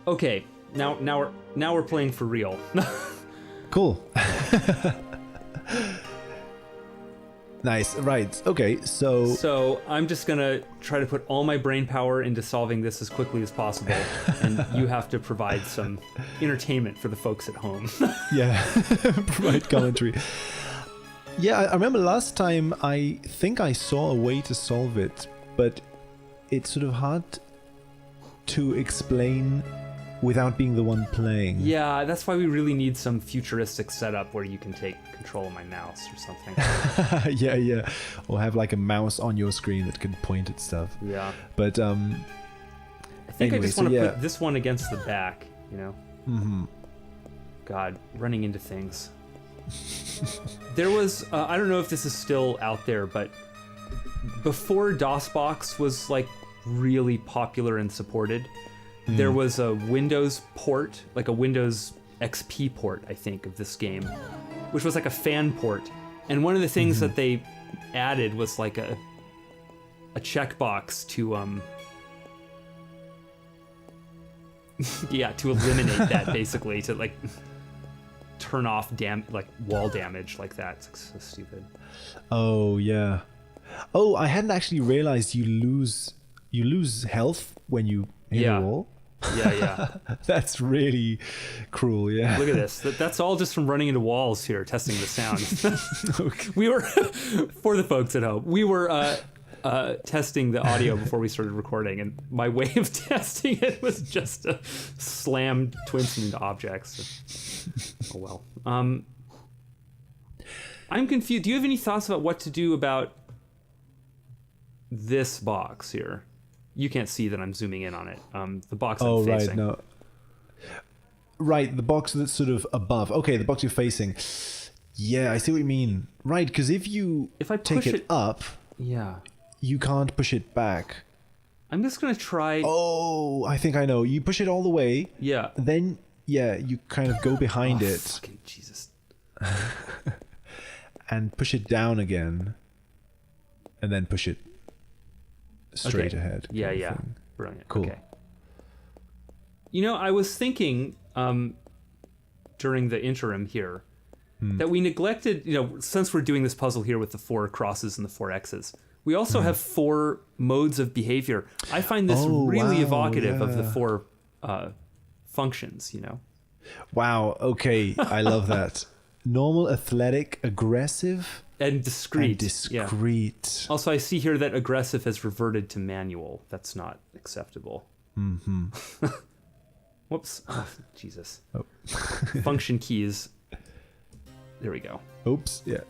Okay, now we're playing for real. Cool. Nice. Right. Okay. So I'm just gonna try to put all my brain power into solving this as quickly as possible, and you have to provide some entertainment for the folks at home. Yeah, provide commentary. Yeah, I remember last time I think I saw a way to solve it, but it's sort of hard to explain without being the one playing. Yeah, that's why we really need some futuristic setup where you can take control of my mouse or something. Yeah. Or have like a mouse on your screen that can point at stuff. Yeah. But I think anyway, I just want to yeah. put this one against the back, you know? Mm-hmm. God, running into things. There was, I don't know if this is still out there, but before DOSBox was like really popular and supported, there was a Windows port, like a Windows XP port, I think, of this game, which was like a fan port. And one of the things that they added was like a checkbox to to eliminate that, basically, to like turn off wall damage like that. It's so stupid. Oh yeah. Oh, I hadn't actually realized you lose health when you hit a wall. Yeah. That's really cruel, yeah. Look at this. That's all just from running into walls here, testing the sound. Okay. We were, for the folks at home, we were testing the audio before we started recording, and my way of testing it was just to slam twins into objects. Oh well. I'm confused. Do you have any thoughts about what to do about this box here? You can't see that I'm zooming in on it. The box I'm facing. Right, no. Right, the box that's sort of above. Okay, the box you're facing. Yeah, I see what you mean. Right, because if I take push it up, yeah, you can't push it back. I'm just gonna try. Oh, I think I know. You push it all the way. Yeah. Then, you kind of go behind it. Fucking Jesus. And push it down again. And then push it straight ahead. Yeah. Brilliant. Cool. Okay. You know, I was thinking during the interim here that we neglected, since we're doing this puzzle here with the 4 crosses and the 4 X's, we also have 4 modes of behavior. I find this really evocative of the 4 functions, Wow, okay. I love that. Normal, athletic, aggressive, and discrete. Yeah. Also, I see here that aggressive has reverted to manual. That's not acceptable. Mm-hmm. Whoops. Oh, Jesus. Oh. Function keys. There we go. Oops. Yeah.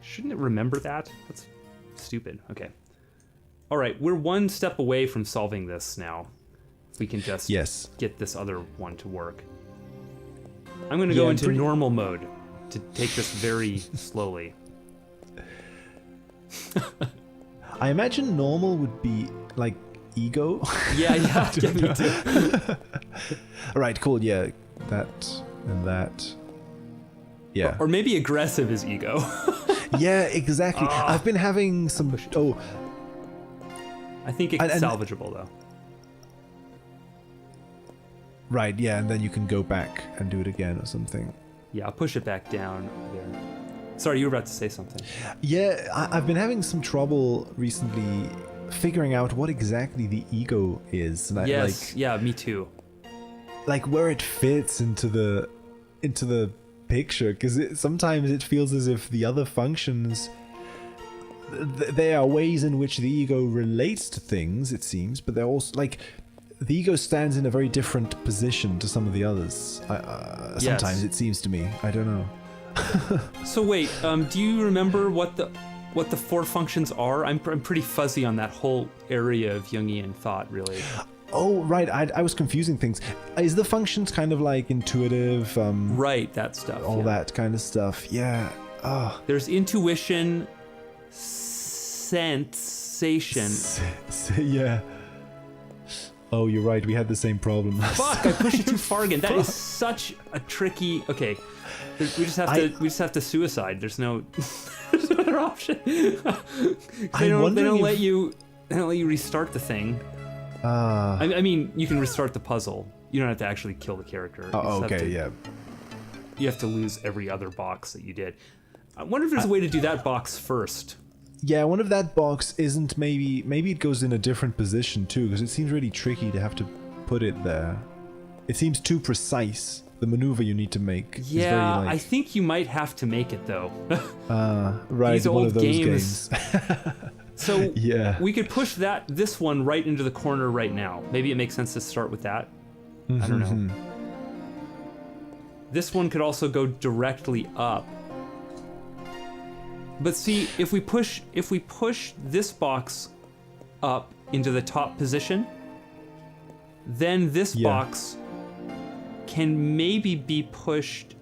Shouldn't it remember that? That's stupid. Okay. All right. We're one step away from solving this now. We can just get this other one to work. I'm going to go into normal mode to take this very slowly. I imagine normal would be like ego. Yeah, me too. All right, cool. Yeah, that and that. Yeah. Or maybe aggressive is ego. Yeah, exactly. I've been having some. I think it's salvageable though. Right. Yeah, and then you can go back and do it again or something. Yeah, I'll push it back down there. Sorry, you were about to say something. Yeah, I've been having some trouble recently figuring out what exactly the ego is. Yes, me too. Like where it fits into the picture, because sometimes it feels as if the other functions, there are ways in which the ego relates to things, it seems, but they're also like the ego stands in a very different position to some of the others. Sometimes it seems to me. I don't know. So wait, do you remember what the 4 functions are? I'm pretty fuzzy on that whole area of Jungian thought, really. Oh, right. I was confusing things. Is the functions kind of like intuitive? Right, that stuff. All that kind of stuff. Yeah. Oh. There's intuition, sensation. Yeah. Oh, you're right. We had the same problem. Fuck! I pushed it too far again. That is such a tricky. Okay, we just have to suicide. There's no other option. They don't let you restart the thing. I mean, you can restart the puzzle. You don't have to actually kill the character. You Oh, just have okay, to- yeah. You have to lose every other box that you did. I wonder if there's a way to do that box first. Yeah, I wonder if that box isn't maybe it goes in a different position too, because it seems really tricky to have to put it there. It seems too precise. The maneuver you need to make is very Yeah, like, I think you might have to make it though. right, these one old of those games- games. So Yeah. we could push this one right into the corner right now. Maybe it makes sense to start with that. I don't know. This one could also go directly up. But see, if we push this box up into the top position, then this Yeah. box can maybe be pushed.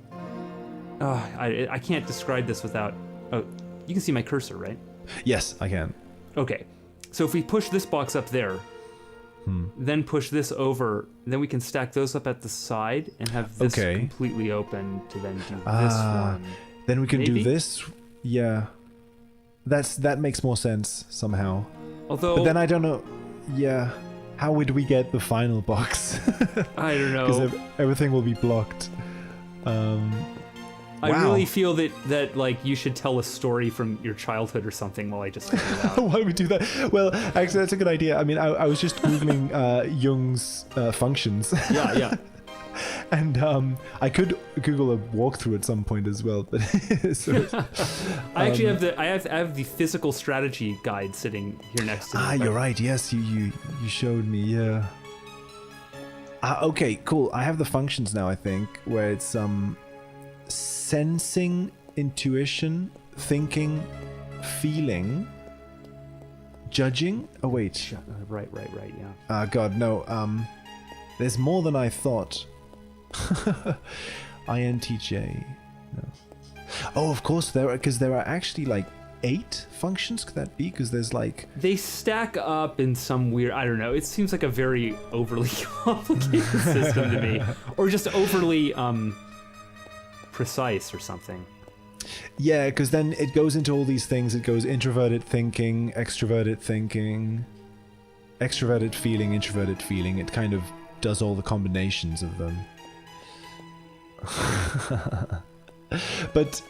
I can't describe this without. Oh, you can see my cursor, right? Yes, I can. Okay, so if we push this box up there, then push this over, then we can stack those up at the side and have this Okay. completely open to then do this one. Then we can Maybe? do this. Yeah. That makes more sense somehow. Although, But then I don't know. Yeah. How would we get the final box? I don't Because know. everything will be blocked. I wow. really feel that like you should tell a story from your childhood or something while I just figure it out. Why would we do that? Well, actually, that's a good idea. I mean, I was just googling Jung's functions, Yeah. and I could Google a walkthrough at some point as well. But I actually have the physical strategy guide sitting here next to me. you're right. Yes, you showed me. Yeah. Okay, cool. I have the functions now. I think where it's sensing, intuition, thinking, feeling, judging. Oh wait. Right, yeah. God, no. There's more than I thought. INTJ. No. Oh, of course because there are actually like 8 functions. Could that be? Because there's like They stack up in some weird, I don't know, it seems like a very overly complicated system to me. Or just overly precise or something. yeah, because then it goes into all these things. It goes introverted thinking, extroverted feeling, introverted feeling. It kind of does all the combinations of them. But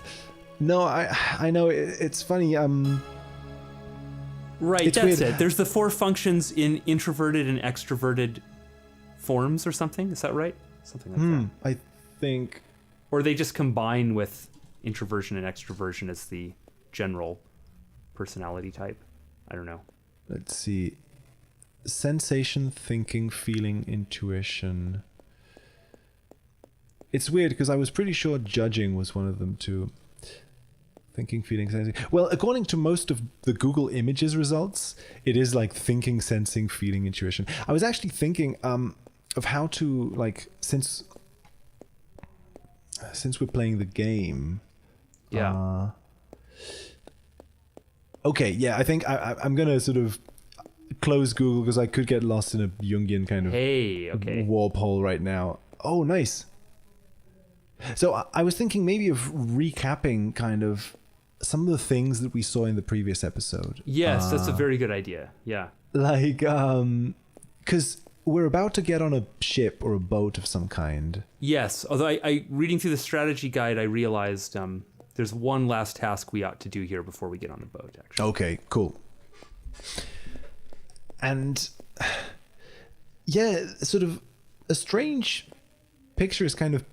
no, I know it's funny. Right, It's that's weird. it. There's the 4 functions in introverted and extroverted forms or something. Is that right? Something like that. I think. Or they just combine with introversion and extroversion as the general personality type. I don't know. Let's see. Sensation, thinking, feeling, intuition. It's weird because I was pretty sure judging was one of them too. Thinking, feeling, sensing. Well, according to most of the Google Images results, it is like thinking, sensing, feeling, intuition. I was actually thinking of how to, like, since we're playing the game. Yeah. Okay, yeah, I think I'm gonna sort of close Google because I could get lost in a Jungian kind of Hey, okay. warp hole right now. Oh, nice. So I was thinking maybe of recapping kind of some of the things that we saw in the previous episode. Yes, that's a very good idea. Yeah. Like, because we're about to get on a ship or a boat of some kind. Yes, although I reading through the strategy guide, I realized there's one last task we ought to do here before we get on the boat, actually. Okay, cool. And yeah, sort of a strange picture is kind of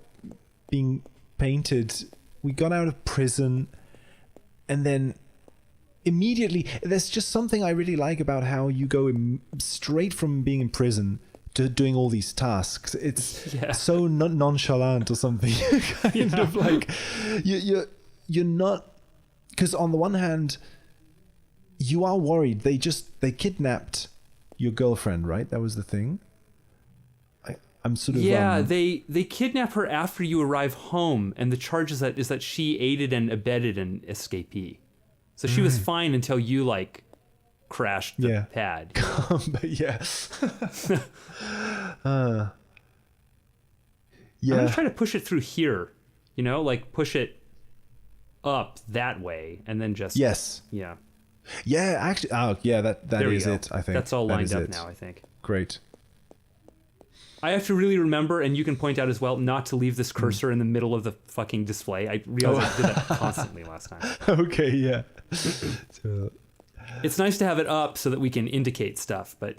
being painted. We got out of prison, and then immediately there's just something I really like about how you go straight from being in prison to doing all these tasks. It's so nonchalant or something. Kind of like you're not, because on the one hand you are worried they kidnapped your girlfriend, right? That was the thing. I'm sort of they kidnap her after you arrive home, and the charge is that she aided and abetted an escapee. So she was fine until you like crashed the pad. But yeah. I'm gonna try to push it through here, like push it up that way, and then just yes. Yeah. Yeah, actually, oh yeah, that There we is go. it. I think That's all That lined is up it. now, I think. Great. I have to really remember, and you can point out as well, not to leave this cursor in the middle of the fucking display. I realized I did that constantly last time. Okay, yeah. So, It's nice to have it up so that we can indicate stuff, but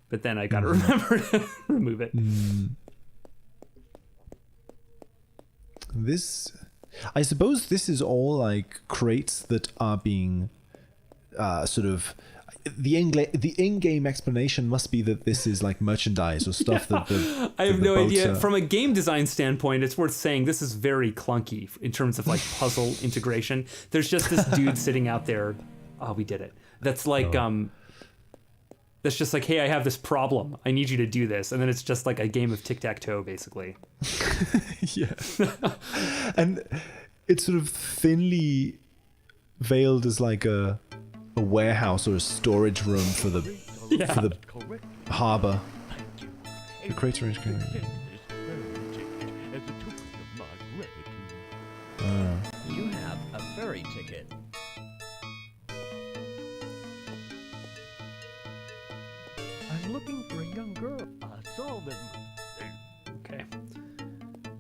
then I gotta remember to remove it. this, I suppose, this is all like crates that are being, sort of. The in-game explanation must be that this is like merchandise or stuff that the. I have that the no boats idea. are- From a game design standpoint, it's worth saying this is very clunky in terms of like puzzle integration. There's just this dude sitting out there. Oh, we did it. That's like that's just like, hey, I have this problem. I need you to do this, and then it's just like a game of tic-tac-toe, basically. Yeah. And it's sort of thinly veiled as like a warehouse or a storage room for the Yeah. for the harbor. The crater is going. You have a ferry ticket. I'm looking for a young girl. Solomon. Okay.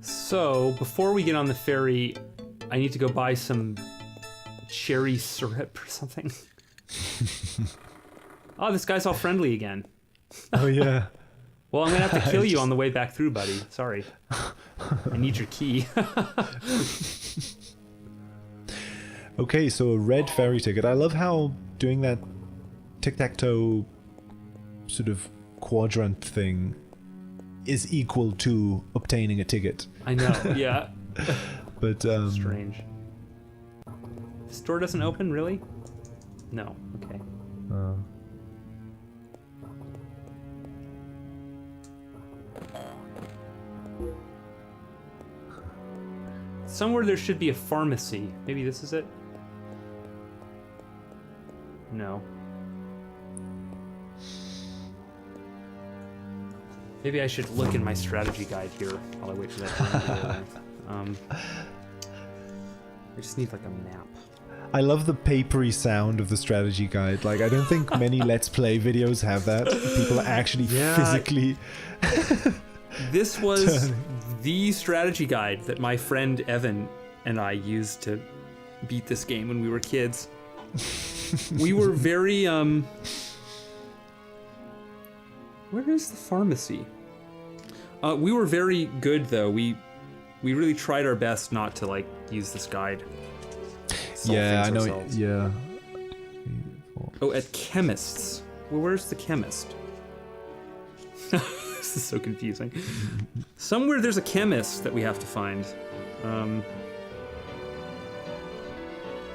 So before we get on the ferry, I need to go buy some cherry syrup or something. Oh, this guy's all friendly again. Oh yeah. Well, I'm gonna have to kill you on the way back through, buddy. Sorry. I need your key. Okay, so a red ferry ticket. I love how doing that tic-tac-toe sort of quadrant thing is equal to obtaining a ticket. I know. Yeah. But Strange. This door doesn't open, really? No. Okay. Somewhere there should be a pharmacy. Maybe this is it? No. Maybe I should look in my strategy guide here while I wait for that time to go. I just need like a map. I love the papery sound of the strategy guide. Like, I don't think many Let's Play videos have that. People are actually Yeah. physically. This was the strategy guide that my friend Evan and I used to beat this game when we were kids. We were very Where is the pharmacy? We were very good though. We really tried our best not to like use this guide. Solve Yeah, I things know. ourselves. Yeah. Oh, at chemists. Well, where's the chemist? This is so confusing. Somewhere there's a chemist that we have to find.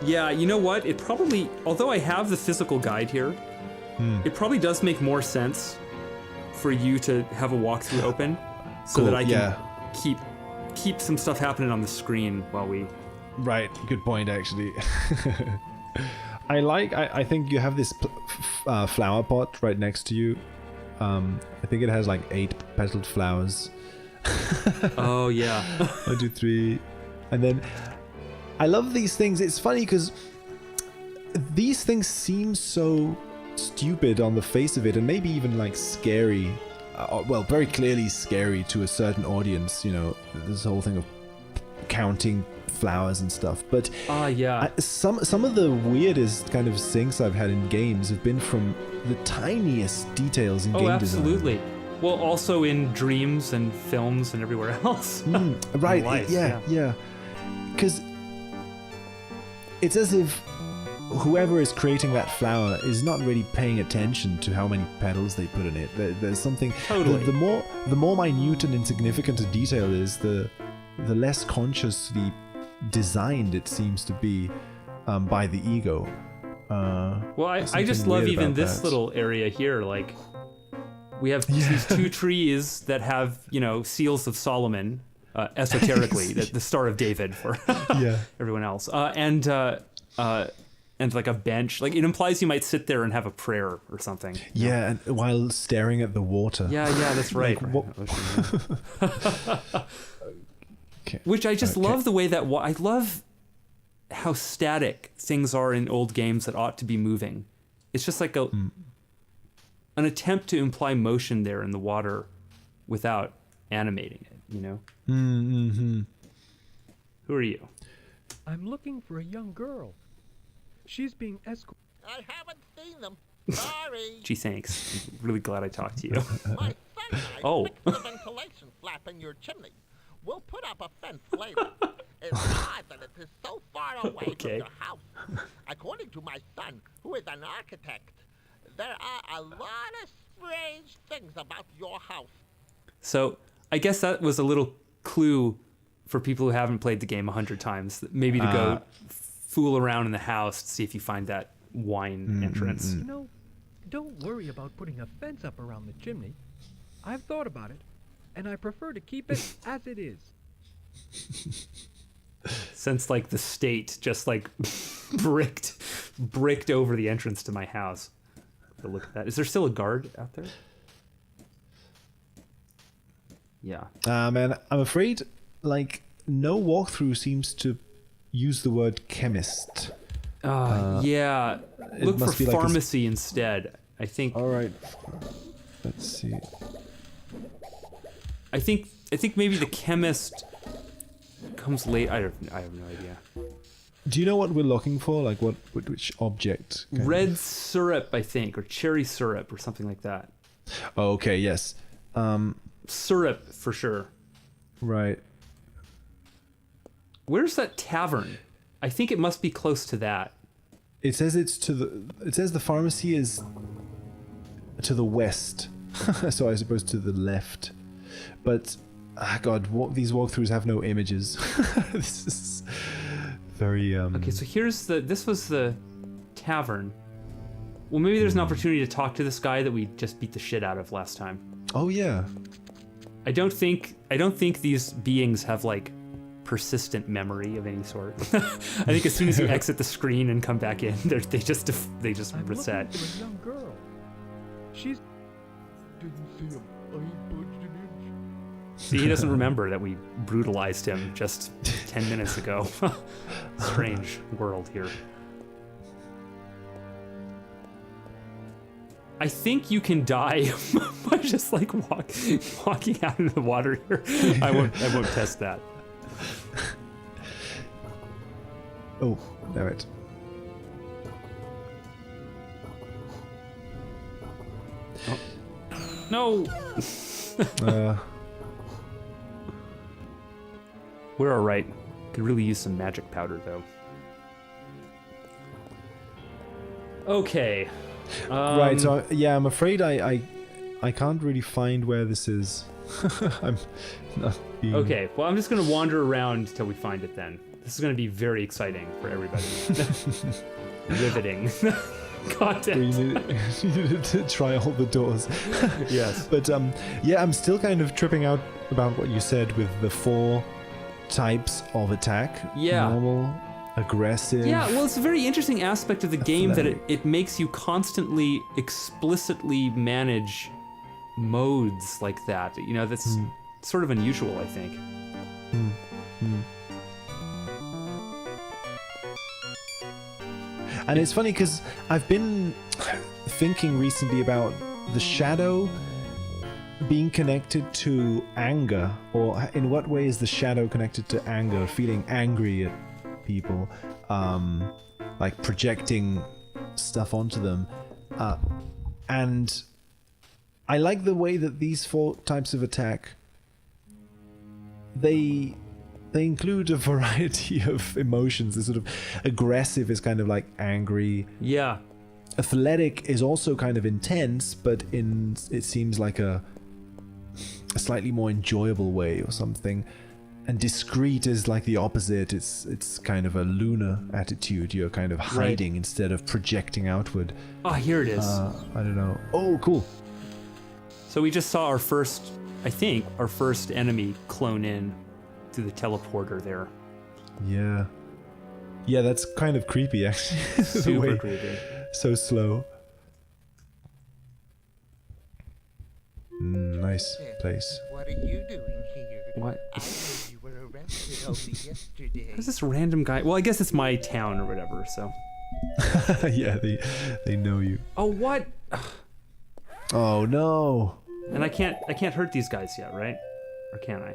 Yeah, you know what? It probably, although I have the physical guide here, it probably does make more sense for you to have a walkthrough open so that Cool, I can yeah. keep some stuff happening on the screen while we... Right. Good point, actually. I think you have this flower pot right next to you. I think it has like 8 petaled flowers. Oh, yeah. 1, 2, 3. And then I love these things. It's funny because these things seem so stupid on the face of it, and maybe even like scary. Well, very clearly scary to a certain audience. You know, this whole thing of counting flowers and stuff. But Yeah. some of the weirdest kind of sinks I've had in games have been from the tiniest details in game design. Absolutely. Well, also in dreams and films and everywhere else. Right, life, yeah. Because it's as if whoever is creating that flower is not really paying attention to how many petals they put in it. There's something... Totally. The more minute and insignificant a detail is, the less consciously designed it seems to be by the ego. Well, I There's just something love weird even about this that. little area here. Like, we have these 2 trees that have, you know, seals of Solomon, esoterically, the Star of David for Yeah. everyone else, and like a bench. Like, it implies you might sit there and have a prayer or something. Yeah, and while staring at the water. Yeah, that's right. Like, what- Which I just love the way that I love how static things are in old games that ought to be moving. It's just like an attempt to imply motion there in the water without animating it, you know? Mm-hmm. Who are you? I'm looking for a young girl. She's being escorted. I haven't seen them. Sorry. Gee, thanks. I'm really glad I talked to you. My son and I Oh. fixed the ventilation flap in your chimney. We'll put up a fence later. It's odd that it is so far away Okay. from your house. According to my son, who is an architect, there are a lot of strange things about your house. So I guess that was a little clue for people who haven't played the game 100 times. Maybe to go fool around in the house to see if you find that wine entrance. You know, don't worry about putting a fence up around the chimney. I've thought about it, and I prefer to keep it as it is. Since like the state just like bricked over the entrance to my house. But look at that. Is there still a guard out there? Yeah. Man, I'm afraid, like, no walkthrough seems to use the word chemist. Yeah. Look for must be like a s- pharmacy instead. I think All right. Let's see. I think maybe the chemist comes late. I have no idea. Do you know what we're looking for? Like, which object? kind of? Red syrup, I think, or cherry syrup or something like that. Oh, okay, yes. Syrup for sure. Right. Where's that tavern? I think it must be close to that. It says it says the pharmacy is to the west. So I suppose to the left. But God, these walkthroughs have no images. This is very Okay, so this was the tavern. Well, maybe there's an opportunity to talk to this guy that we just beat the shit out of last time. Oh yeah. I don't think these beings have like persistent memory of any sort. I think as soon as you exit the screen and come back in, they just I'm reset. looking for a young girl. She's... Didn't see him. I ain't budged an inch. See, he doesn't remember that we brutalized him just 10 minutes ago. Strange world here. I think you can die by just like walking out into the water here. I won't test that. Oh, damn it. No. Uh, We're all right. Could really use some magic powder though. Okay. right. So yeah, I'm afraid I can't really find where this is. I'm not being... Okay. Well, I'm just gonna wander around till we find it. Then this is gonna be very exciting for everybody. Riveting content. You needed to try all the doors. Yes. But yeah, I'm still kind of tripping out about what you said with the 4 types of attack. Yeah. Normal, aggressive. Yeah, well, it's a very interesting aspect of the game that Athletic. it makes you constantly, explicitly manage modes like that. You know, that's sort of unusual, I think. And it's funny because I've been thinking recently about the shadow being connected to anger, or in what way is the shadow connected to anger, feeling angry at people, like projecting stuff onto them. And I like the way that these 4 types of attack, they include a variety of emotions. The sort of aggressive is kind of like angry. Yeah. Athletic is also kind of intense, but it seems like a slightly more enjoyable way or something. And discreet is like the opposite. It's kind of a lunar attitude. You're kind of hiding instead of projecting outward. Oh, here it is. I don't know. Oh, cool. So we just saw our first enemy clone in through the teleporter there. Yeah. Yeah, that's kind of creepy, actually. The Super way- creepy. So slow. Nice place. What are you doing here? What? I heard you were arrested only yesterday. Who's this random guy? Well, I guess it's my town or whatever, so. Yeah, they know you. Oh, what? Oh no. And I can't hurt these guys yet, right? Or can I?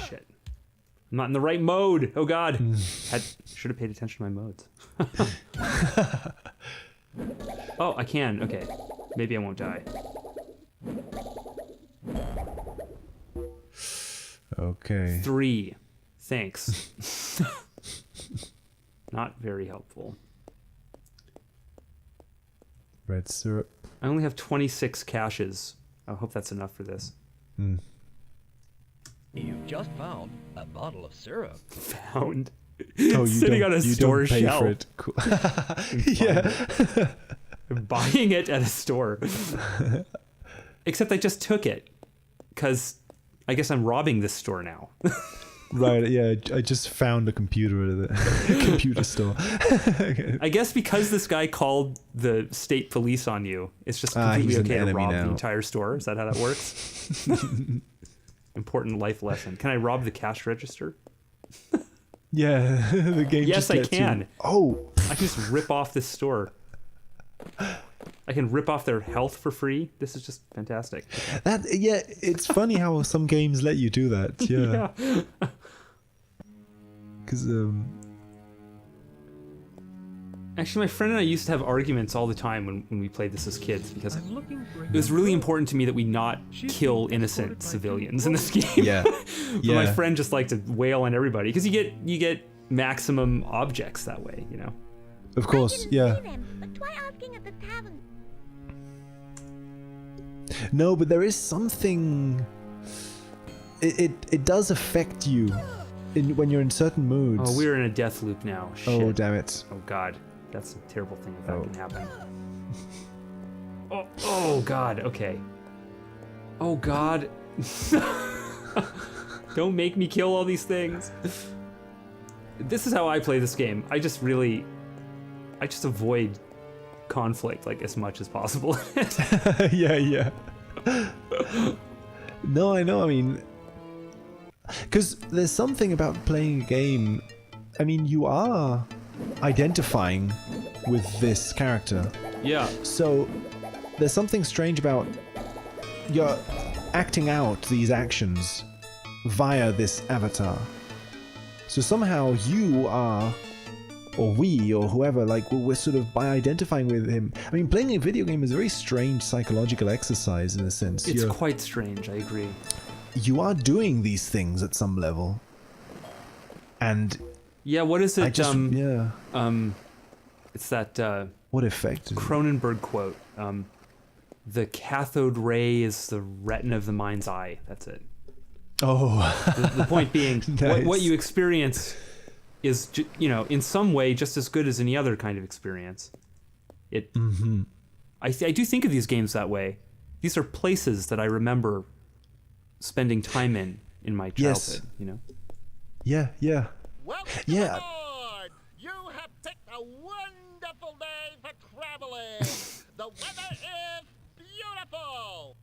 Shit. I'm not in the right mode. Oh god. Should have paid attention to my modes. Oh, I can. Okay. Maybe I won't die. Okay. 3. Thanks. Not very helpful. Red syrup. I only have 26 caches. I hope that's enough for this. You've just found a bottle of syrup. Found. Oh, you Sitting don't, on a you store don't pay shelf. for it. Cool. Yeah. I'm buying it at a store. Except I just took it. Because I guess I'm robbing this store now. Right, yeah, I just found a computer at the computer store. Okay. I guess because this guy called the state police on you, it's just completely he's an okay to enemy rob now. the entire store. Is that how that works? Important life lesson. Can I rob the cash register? Yeah, the game Yes, just I gets you. can. Oh, I can just rip off this store. I can rip off their health for free. This is just fantastic. yeah, it's funny how some games let you do that. Yeah. Because Actually, my friend and I used to have arguments all the time when we played this as kids because I'm looking for it was really important to me that we not kill innocent civilians in this game. yeah, But my friend just liked to wail on everybody because you get maximum objects that way, you know. of course, yeah. But try asking at the tavern. No, but there is something. It does affect you when you're in certain moods. Oh, we're in a death loop now. Shit. Oh, damn it. Oh god, that's a terrible thing if that Oh. can happen. Oh god, okay. Oh god. Don't make me kill all these things. This is how I play this game. I just avoid conflict like as much as possible. Yeah. No, I know. I mean, because there's something about playing a game. I mean, you are identifying with this character. Yeah. So there's something strange about you're acting out these actions via this avatar. So somehow you are, or we, or whoever, like we're sort of by identifying with him. I mean, playing a video game is a very strange psychological exercise in a sense. It's quite strange, I agree. You are doing these things at some level. And Yeah, what is it? I just, yeah. It's that What effect? Cronenberg quote. The cathode ray is the retina of the mind's eye. That's it. Oh. The point being, Nice. what you experience is, in some way just as good as any other kind of experience. It. Mm-hmm. I do think of these games that way. These are places that I remember spending time in my childhood. Yes. Yeah. Welcome Yeah. aboard! You have picked a wonderful day for traveling. The weather is beautiful.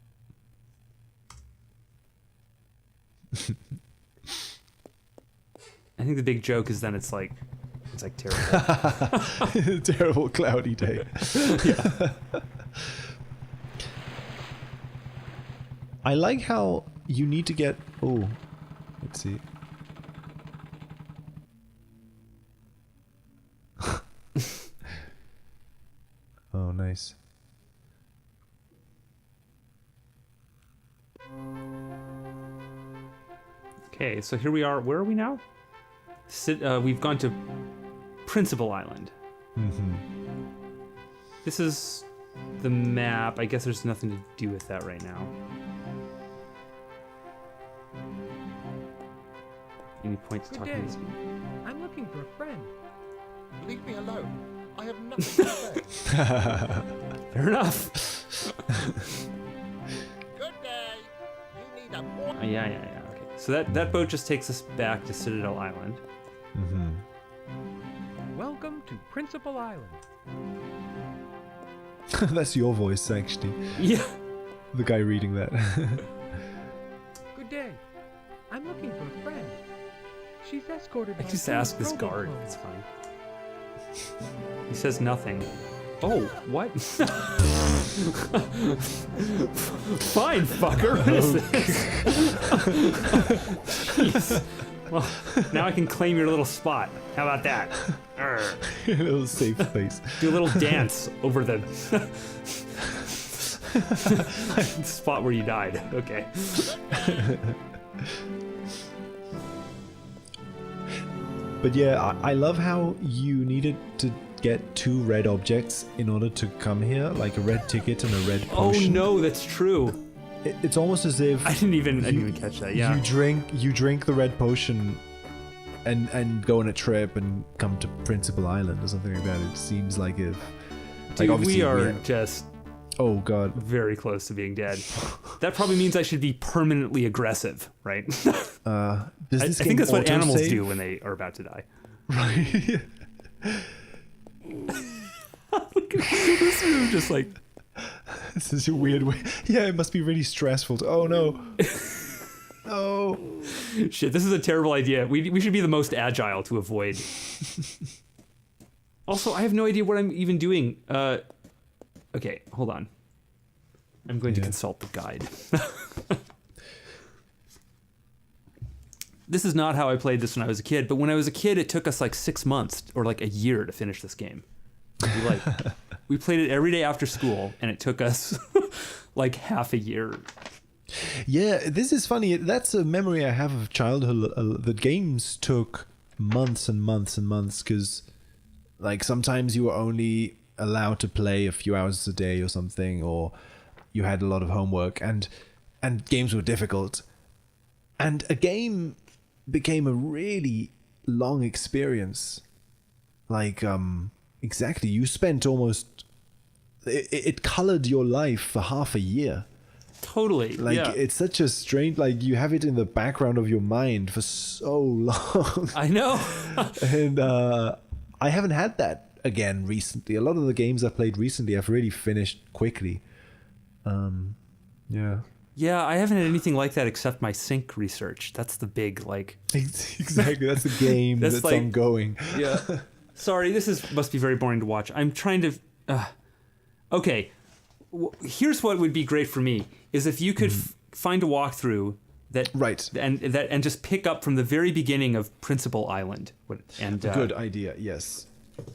I think the big joke is then it's like terrible. Terrible cloudy day. I like how you need to get. Oh, let's see. Oh, nice. Okay, so here we are. Where are we now? We've gone to Principal Island. Mm-hmm. This is the map. I guess there's nothing to do with that right now. Any point to Good talking day. to this? I'm looking for a friend. Leave me alone. I have nothing to say. Fair enough. Good day. You need a more. Yeah. Okay. So that boat just takes us back to Citadel Island. Mm-hmm. Welcome to Principal Island. That's your voice, actually. Yeah. The guy reading that. Good day. She's escorted I by just two ask this Krogan guard. clones. It's fine. He says nothing. Oh, what? Fine, fucker. What is this? Jeez. Well, now I can claim your little spot. How about that? Arr. A little safe place. Do a little dance over the spot where you died. Okay. But yeah, I love how you needed to get 2 red objects in order to come here, like a red ticket and a red Oh potion. no, that's true. It's almost as if I didn't even catch that. Yeah. you drink the red potion and go on a trip and come to Principal Island or something like that. It seems like if Dude, obviously we are just oh god. very close to being dead. That probably means I should be permanently aggressive, right? Does I this think game that's what animals auto-save? do when they are about to die. Right. Look at this room, just like This is a weird way. Yeah, it must be really stressful. Oh no. Oh. shit. This is a terrible idea. We should be the most agile to avoid. Also, I have no idea what I'm even doing. Okay, hold on. I'm going to Yeah. consult the guide. This is not how I played this when I was a kid, but when I was a kid, it took us like 6 months or like a year to finish this game. We played it every day after school, and it took us like half a year. Yeah, this is funny. That's a memory I have of childhood. The games took months and months and months because, like, sometimes you were only allowed to play a few hours a day or something, or you had a lot of homework, and games were difficult. And a game became a really long experience. Like, exactly, you spent almost... It colored your life for half a year. Totally. Like, yeah. it's such a strange... Like, you have it in the background of your mind for so long. I know. And I haven't had that again recently. A lot of the games I've played recently, I've really finished quickly. Yeah. Yeah, I haven't had anything like that except my sync research. That's the big, like... Exactly, that's a game That's that's like- ongoing. Yeah. Sorry, must be very boring to watch. I'm trying to... okay, here's what would be great for me, is if you could find a walkthrough that... Right. And just pick up from the very beginning of Principal Island. And Good idea, yes.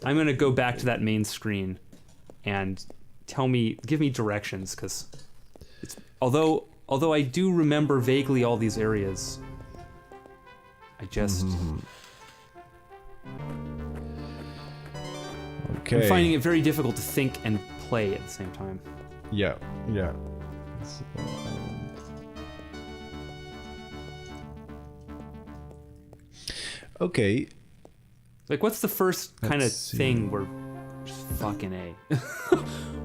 I'm going to go back to that main screen and give me directions, because it's... Although I do remember vaguely all these areas, I just... Okay. I'm finding it very difficult to think and play at the same time. Yeah, yeah. Okay. Like, what's the first kind of Let's see. thing we're just fucking A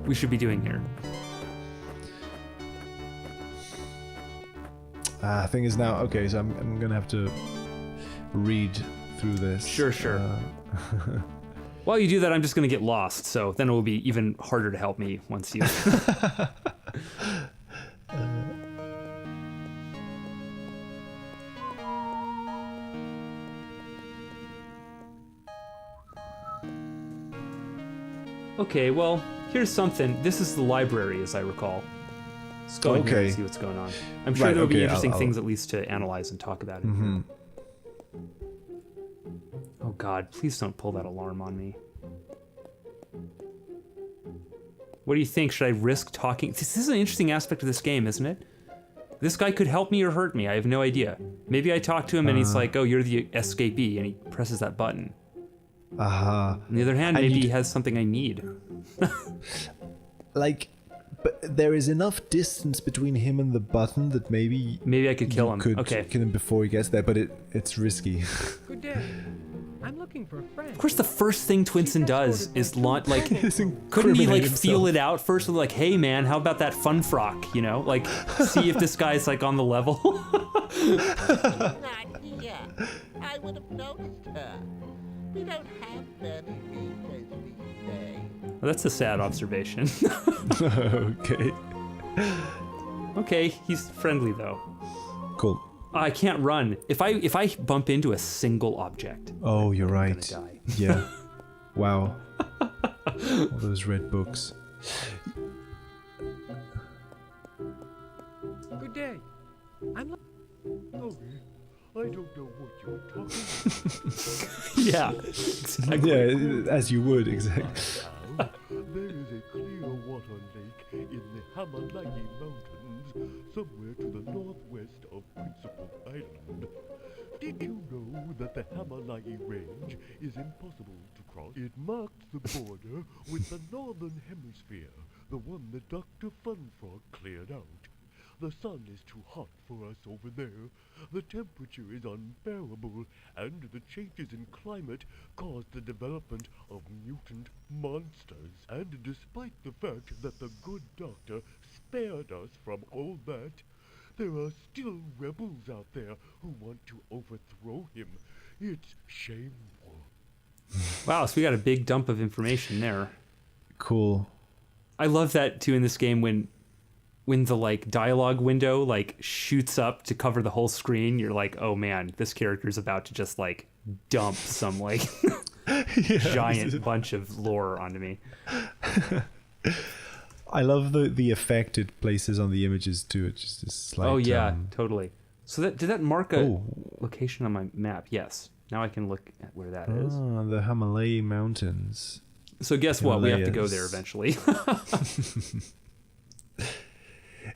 we should be doing here? Thing is now, okay, so I'm gonna have to read through this. Sure. While you do that, I'm just going to get lost, so then it will be even harder to help me once you... Okay, well, here's something. This is the library, as I recall. Let's go in here Okay. and see what's going on. I'm sure Right, there'll be okay, interesting I'll- things at least to analyze and talk about in here. Oh god, please don't pull that alarm on me. What do you think? Should I risk talking? This is an interesting aspect of this game, isn't it? This guy could help me or hurt me. I have no idea. Maybe I talk to him and he's like, oh, you're the escapee, and he presses that button. On the other hand, And maybe you he d- has something I need. Like, but there is enough distance between him and the button that maybe Maybe I could kill you him. could Okay. kill him before he gets there, but it's risky. Good day. I'm looking for a friend. Of course, the first thing Twinson does is launch, like, It's couldn't he like incriminate feel himself. it out first with like, hey man, how about that fun frock? You know, like see if this guy's like on the level. Not here. I would have noticed her. We don't have many readers these days. Well, that's a sad observation. Okay. Okay, he's friendly though. Cool. I can't run. If I bump into a single object, Oh, you're I'm right. gonna die. Yeah. Wow. All those red books. Good day. I'm. Sorry, I don't know what you're talking Yeah, exactly. Yeah, as you would, exactly. about. There is a clear water lake in the Hamalagi Mountains, somewhere to the northwest of Principal Island. Did you know that the Hamalagi Range is impossible to cross? It marks the border with the Northern Hemisphere, the one that Dr. Funfrog cleared out. The sun is too hot for us over there. The temperature is unbearable, and the changes in climate cause the development of mutant monsters. And despite the fact that the good doctor spared us from all that, there are still rebels out there who want to overthrow him. It's shameful. Wow, so we got a big dump of information there. Cool. I love that too in this game when the like dialogue window like shoots up to cover the whole screen. You're like, oh man, this character's about to just like dump some like giant bunch of lore onto me. I love the effect it places on the images too. It's just this like. Oh yeah, totally. So did that mark a Oh. location on my map? Yes. Now I can look at where that is. The Himalaya Mountains. So guess what? We have to go there Himalayas. eventually.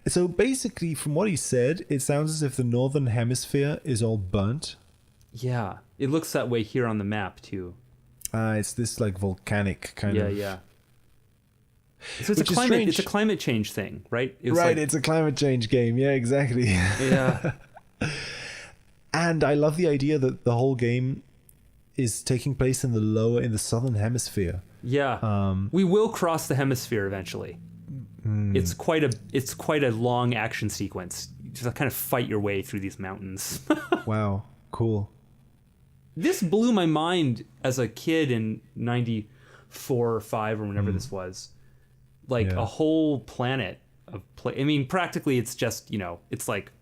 So basically, from what he said, it sounds as if the northern hemisphere is all burnt. Yeah, it looks that way here on the map too. It's this like volcanic kind Yeah, of. yeah. So it's Which a is climate. strange. It's a climate change thing, right? It was Right, like- it's a climate change game. Yeah, exactly. yeah. And I love the idea that the whole game is taking place in the southern hemisphere. Yeah. We will cross the hemisphere eventually. It's quite a long action sequence. You just kind of fight your way through these mountains. Wow, cool. This blew my mind as a kid in 94 or 5 or whenever this was. Like Yeah. a whole planet of I mean, practically it's just, it's like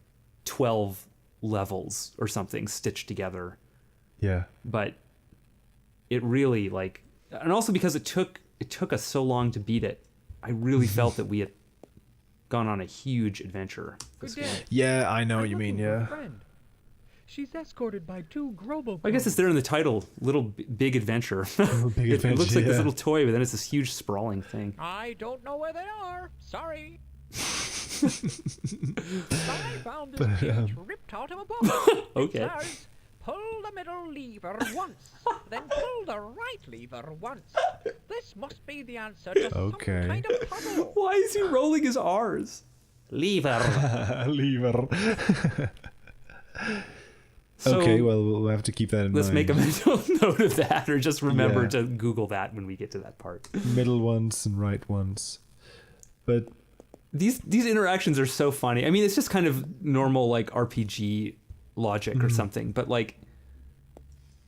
12 levels or something stitched together. Yeah. But it really like, and also because it took us so long to beat it, I really felt that we had gone on a huge adventure. Good day. Yeah, I know what I'm you mean, looking for a yeah. friend. She's escorted by 2 Grobo. I guess it's there in the title, Big Adventure. Big It looks like Adventure, this yeah. little toy, but then it's this huge sprawling thing. I don't know where they are. Sorry. I found this kit ripped out of a book. Okay. It says, pull the middle lever once, then pull the right lever once. This must be the answer to Okay. some kind of puzzle. Why is he rolling his R's? Lever. Lever. So, Okay, well, we'll have to keep that in let's mind. make a mental note of that, or just remember Yeah. to Google that when we get to that part. middle ones and right ones. But These interactions are so funny. I mean, it's just kind of normal like RPG logic or something, but like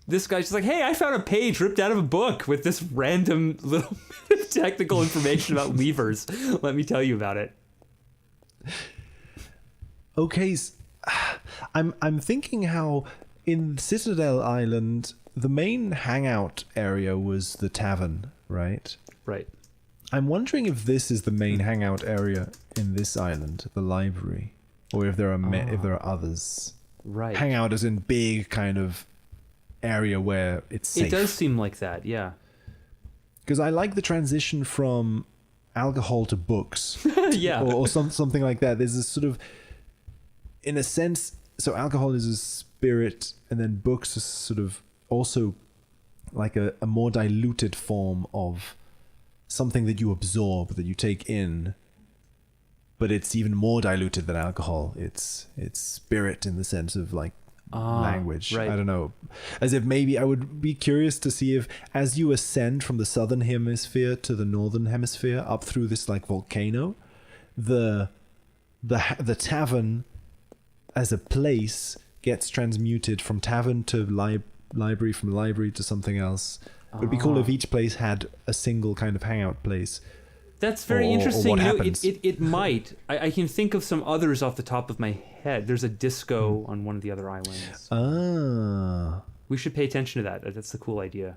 this guy's just like, hey, I found a page ripped out of a book with this random little bit of technical information about levers. Let me tell you about it. okay, I'm thinking how in Citadel Island the main hangout area was the tavern, right? Right. I'm wondering if this is the main hangout area in this island, the library, or if there are if there are others. Right. Hangout is in big kind of area where it's safe. It does seem like that, yeah. Because I like the transition from alcohol to books. Yeah. or something like that. There's a sort of, in a sense, so alcohol is a spirit, and then books is sort of also like a more diluted form of something that you absorb, that you take in, but it's even more diluted than alcohol. It's spirit in the sense of like language. right. I don't know. As if maybe I would be curious to see if as you ascend from the southern hemisphere to the northern hemisphere up through this like volcano, the tavern as a place gets transmuted from tavern to library, from library to something else. It would be cool if each place had a single kind of hangout place. That's very Or interesting. what You know, happens? it might. I can think of some others off the top of my head. There's a disco on one of the other islands. Ah. We should pay attention to that. That's a cool idea.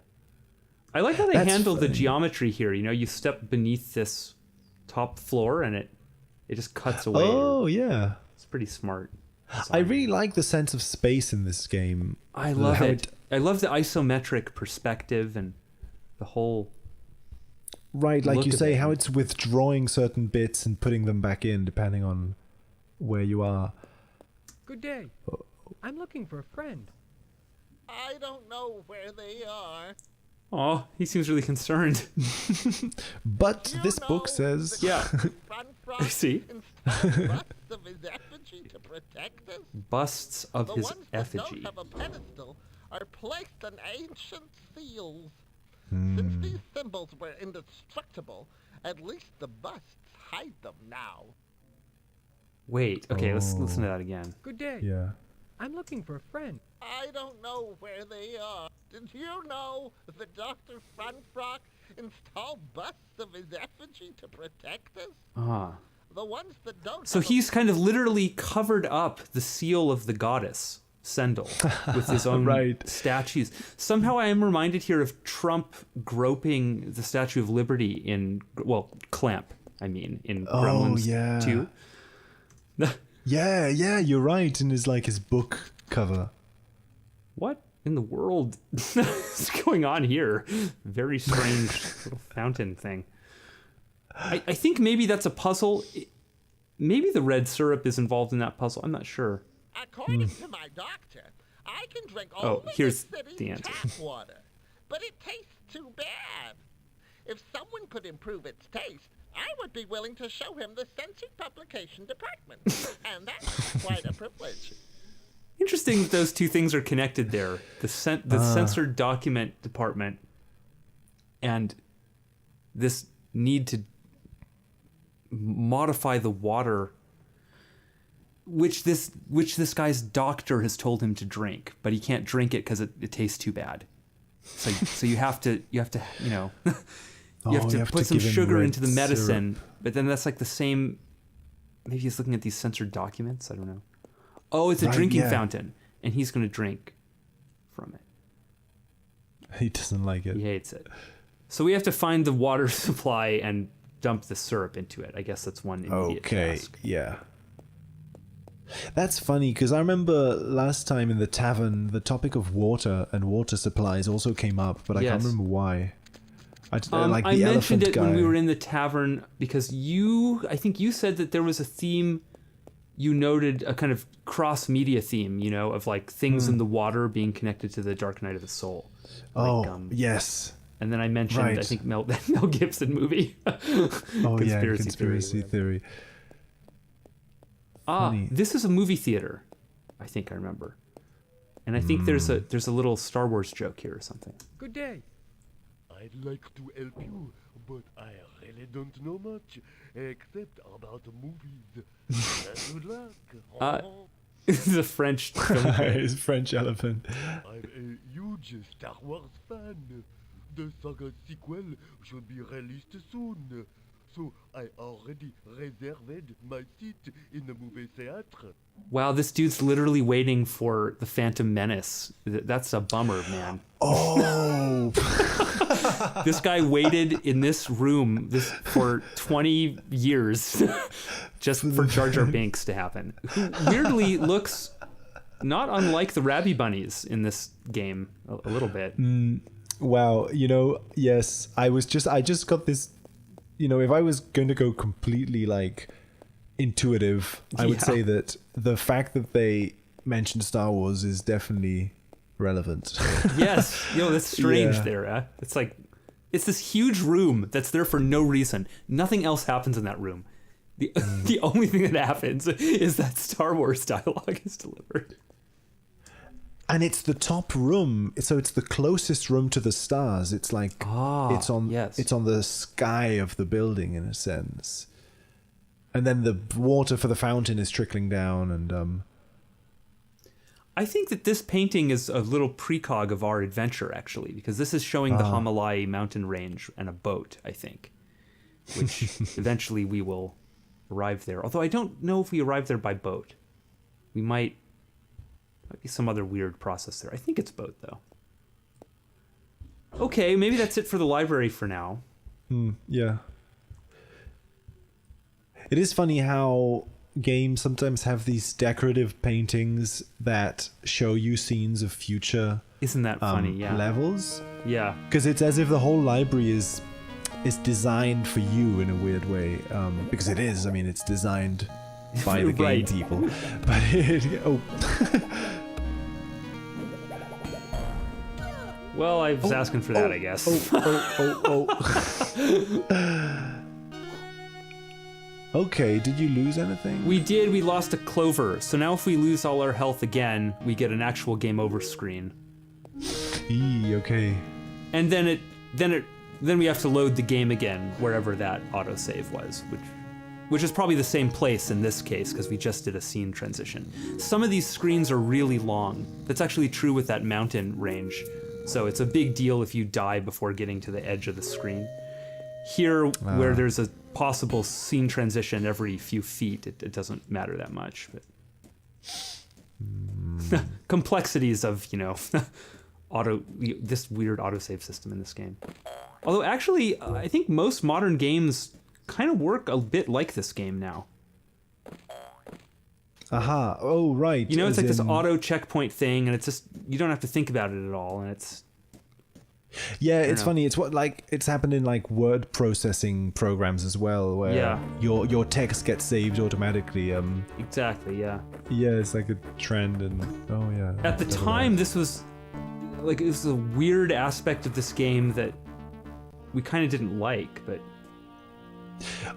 I like how they That's handle the funny. geometry here. You know, you step beneath this top floor and it just cuts away. Oh, yeah. It's pretty smart. I really like the sense of space in this game. I love How it. I love the isometric perspective and the whole. Right, like Look you at say, it. how it's withdrawing certain bits and putting them back in depending on where you are. Good day. I'm looking for a friend. I don't know where they are. Oh, he seems really concerned. But You this book know says... the Yeah. Front Frog See? installed busts of his effigy to protect us. Busts of The his ones that effigy. don't have a pedestal are placed on ancient seals. Since these symbols were indestructible, at least the busts hide them now. Wait. Okay, let's listen to that again. Good day. Yeah. I'm looking for a friend. I don't know where they are. Did you know that Dr. Franfrock installed busts of his effigy to protect us? Ah. The ones that don't So have a he's kind of literally covered up the seal of the goddess, Sendel, with his own Right. statues. Somehow I am reminded here of Trump groping the Statue of Liberty in, well, Clamp, I mean, in Gremlins yeah. 2. Yeah, you're right. In his book cover. What in the world is going on here? Very strange little fountain thing. I think maybe that's a puzzle. Maybe the red syrup is involved in that puzzle. I'm not sure. According to my doctor, I can drink Oh, only here's the city the answer. tap water, but it tastes too bad. If someone could improve its taste, I would be willing to show him the censored publication department, and that's quite a privilege. Interesting that those two things are connected there. The censored document department and this need to modify the water which this guy's doctor has told him to drink, but he can't drink it because it tastes too bad. So you have to you know you have to put some give him sugar red into the medicine, syrup. but then that's like the same. Maybe he's looking at these censored documents. I don't know. Oh, it's a Right, drinking yeah. fountain, and he's going to drink from it. He doesn't like it. He hates it. So we have to find the water supply and dump the syrup into it. I guess that's one immediate Okay, task. yeah. That's funny because I remember last time in the tavern, the topic of water and water supplies also came up, but I can't Yes. remember why. Like the I mentioned elephant it guy. when we were in the tavern because I think you said that there was a theme. You noted a kind of cross-media theme, you know, of like things in the water being connected to the Dark Night of the Soul. Oh, Like, yes. And then I mentioned, I Right. think Mel Gibson movie. Oh, yeah, conspiracy theory. Funny. This is a movie theater. I think I remember. And I think there's a little Star Wars joke here or something. Good day. I'd like to help you, but I really don't know much, except about movies. Good luck. Oh, The French film critic. His French elephant. I'm a huge Star Wars fan. The saga sequel should be released soon. So I already reserved my seat in the movie theater. Wow, this dude's literally waiting for the Phantom Menace. That's a bummer, man. Oh, This guy waited in this room for 20 years just for Jar Jar Binks to happen. Who weirdly looks not unlike the Rabby Bunnies in this game a little bit. wow. Yes, I just got this. If I was going to go completely like intuitive, I would Yeah. say that the fact that they mentioned Star Wars is definitely relevant. Yes, that's strange Yeah. there. It's like, it's this huge room that's there for no reason. Nothing else happens in that room. The only thing that happens is that Star Wars dialogue is delivered. And it's the top room, so it's the closest room to the stars. It's like it's on the sky of the building in a sense. And then the water for the fountain is trickling down, and I think that this painting is a little precog of our adventure, actually, because this is showing the Hamalai mountain range and a boat, I think. which eventually we will arrive there. Although I don't know if we arrive there by boat. We might be some other weird process there. I think it's boat, though. Okay, maybe that's it for the library for now. Yeah. It is funny how games sometimes have these decorative paintings that show you scenes of future Isn't that funny? Yeah. levels. Yeah. Because it's as if the whole library is designed for you in a weird way. Because it is. I mean, it's designed by the game Right. people. But Well, I was asking for that, I guess. Okay, did you lose anything? We did. We lost a clover. So now if we lose all our health again, we get an actual game over screen. Okay. And then we have to load the game again wherever that autosave was, which is probably the same place in this case because we just did a scene transition. Some of these screens are really long. That's actually true with that mountain range. So it's a big deal if you die before getting to the edge of the screen. Here, where there's a possible scene transition every few feet, it doesn't matter that much. But complexities of, this weird autosave system in this game. Although actually, I think most modern games kind of work a bit like this game now. Aha. Oh, right. It's As like this in- auto checkpoint thing, and it's just, you don't have to think about it at all, and it's... Yeah, it's know. funny. It's it's happened in like word processing programs as well, where Yeah. your text gets saved automatically. Exactly, yeah. Yeah, it's like a trend, and oh yeah. At the time, this was a weird aspect of this game that we kind of didn't like, but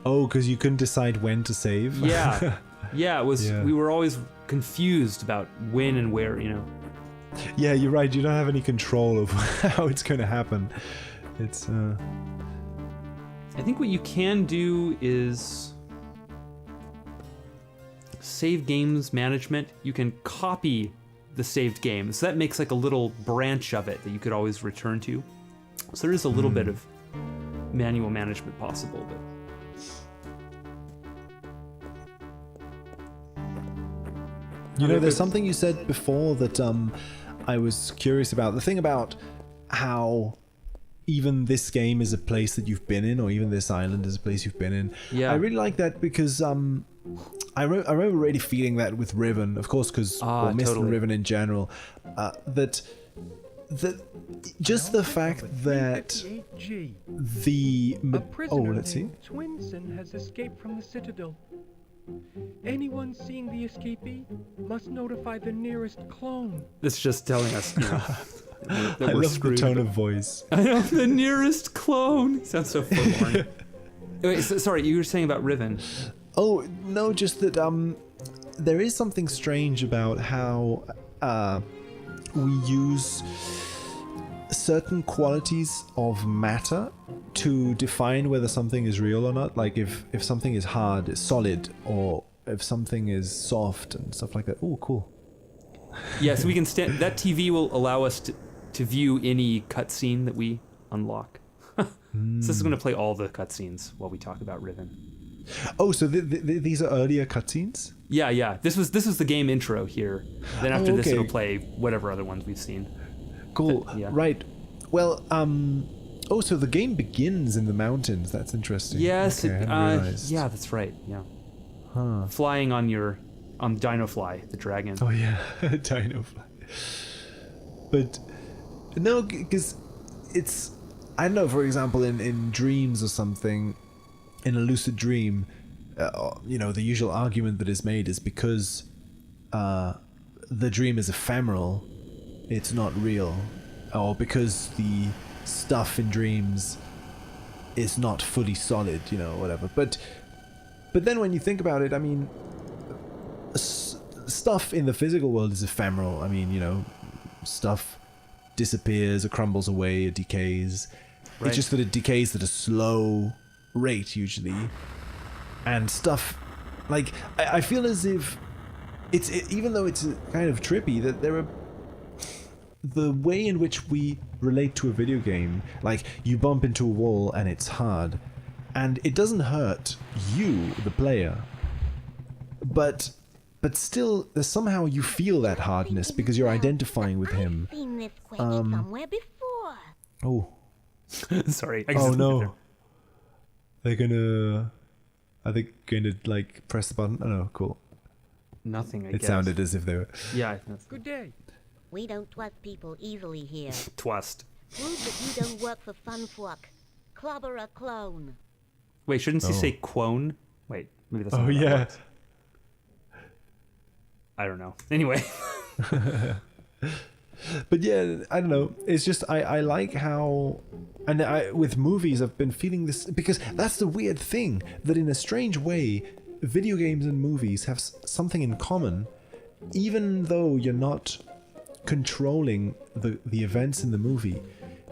Oh, because you couldn't decide when to save. yeah, it was. Yeah. We were always confused about when and where, Yeah, you're right. You don't have any control of how it's going to happen. It's I think what you can do is save games management. You can copy the saved game, so that makes like a little branch of it that you could always return to. So there is a little bit of manual management possible, but there's something you said before that I was curious about. The thing about how even this game is a place that you've been in, or even this island is a place you've been in. Yeah. I really like that because I remember really feeling that with Riven, of course, because Mist totally. and Riven in general, that just the fact that 38G. the A prisoner let's see. named Twinson has escaped from the Citadel. Anyone seeing the escapee must notify the nearest clone. it's just telling us, that I we're love the screwed. tone of voice. I am the nearest clone. Sounds so forlorn. Wait, sorry, you were saying about Riven. Oh, no, just that there is something strange about how we use certain qualities of matter to define whether something is real or not. Like if something is hard, it's solid, or if something is soft and stuff like that. Oh, cool. Yeah, so we can stand. That TV will allow us to view any cutscene that we unlock. So this is going to play all the cutscenes while we talk about Riven. Oh, so these are earlier cutscenes? Yeah. This was the game intro here. Then after this, okay. it'll play whatever other ones we've seen. Cool. Yeah. Right. Well, oh, so the game begins in the mountains. That's interesting. Yes. Okay, I hadn't realized. Yeah, that's right. Yeah. Huh. Flying on your Dinofly, the dragon. Oh yeah, Dinofly. But no, because it's, I don't know. For example, in dreams or something, in a lucid dream, the usual argument that is made is because the dream is ephemeral, it's not real, or because the stuff in dreams is not fully solid, whatever. But then when you think about it, I mean, stuff in the physical world is ephemeral. I mean, stuff disappears, or crumbles away, it decays. Right. It's just that it decays at a slow rate usually, and stuff like I feel as if even though it's kind of trippy, that there are the way in which we relate to a video game, like you bump into a wall and it's hard, and it doesn't hurt you, the player, but still, somehow you feel that hardness because you're identifying with him. I've seen this quake somewhere before. Oh, Sorry. oh no! They're gonna. Are they going to like press the button? Oh no, cool. Nothing, I It guess. sounded as if they were. Yeah, that's Good day. We don't trust people easily here. twust. Prove that you don't work for Funfrock. Clobber a clone. Wait, shouldn't he Oh. say quone? Wait, maybe that's Oh not how that yeah. works. I don't know. Anyway. But yeah, I don't know. It's just I like how, and with movies I've been feeling this because that's the weird thing that in a strange way, video games and movies have something in common, even though you're not controlling the events in the movie.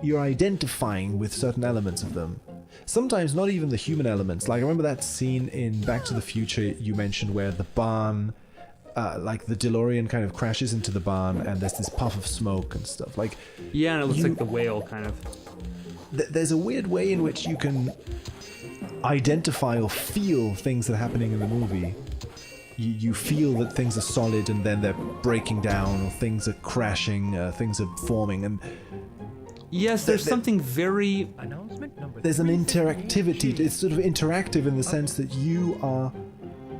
You're identifying with certain elements of them. Sometimes not even the human elements. Like I remember that scene in Back to the Future you mentioned where the barn. Like the DeLorean kind of crashes into the barn and there's this puff of smoke and stuff. Like, Yeah, and it looks like the whale, kind of. there's a weird way in which you can identify or feel things that are happening in the movie. You feel that things are solid and then they're breaking down, or things are crashing, things are forming, and Yes, there's something very... Announcement number there's an 368. interactivity. It's sort of interactive in the sense that you are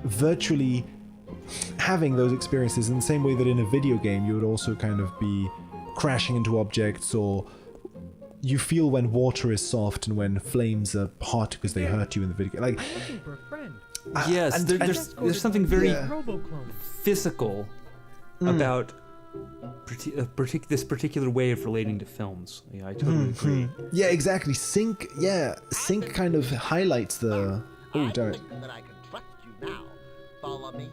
virtually having those experiences in the same way that in a video game you would also kind of be crashing into objects, or you feel when water is soft and when flames are hot because they hurt you in the video game. Like, I'm looking for a friend. Yes, and- there's something very Yeah. Roboclone. physical about this particular way of relating to films. Yeah, I totally agree. yeah, exactly. Sync kind of highlights the. Oh, I damn it. think that I can trust you now. Follow me.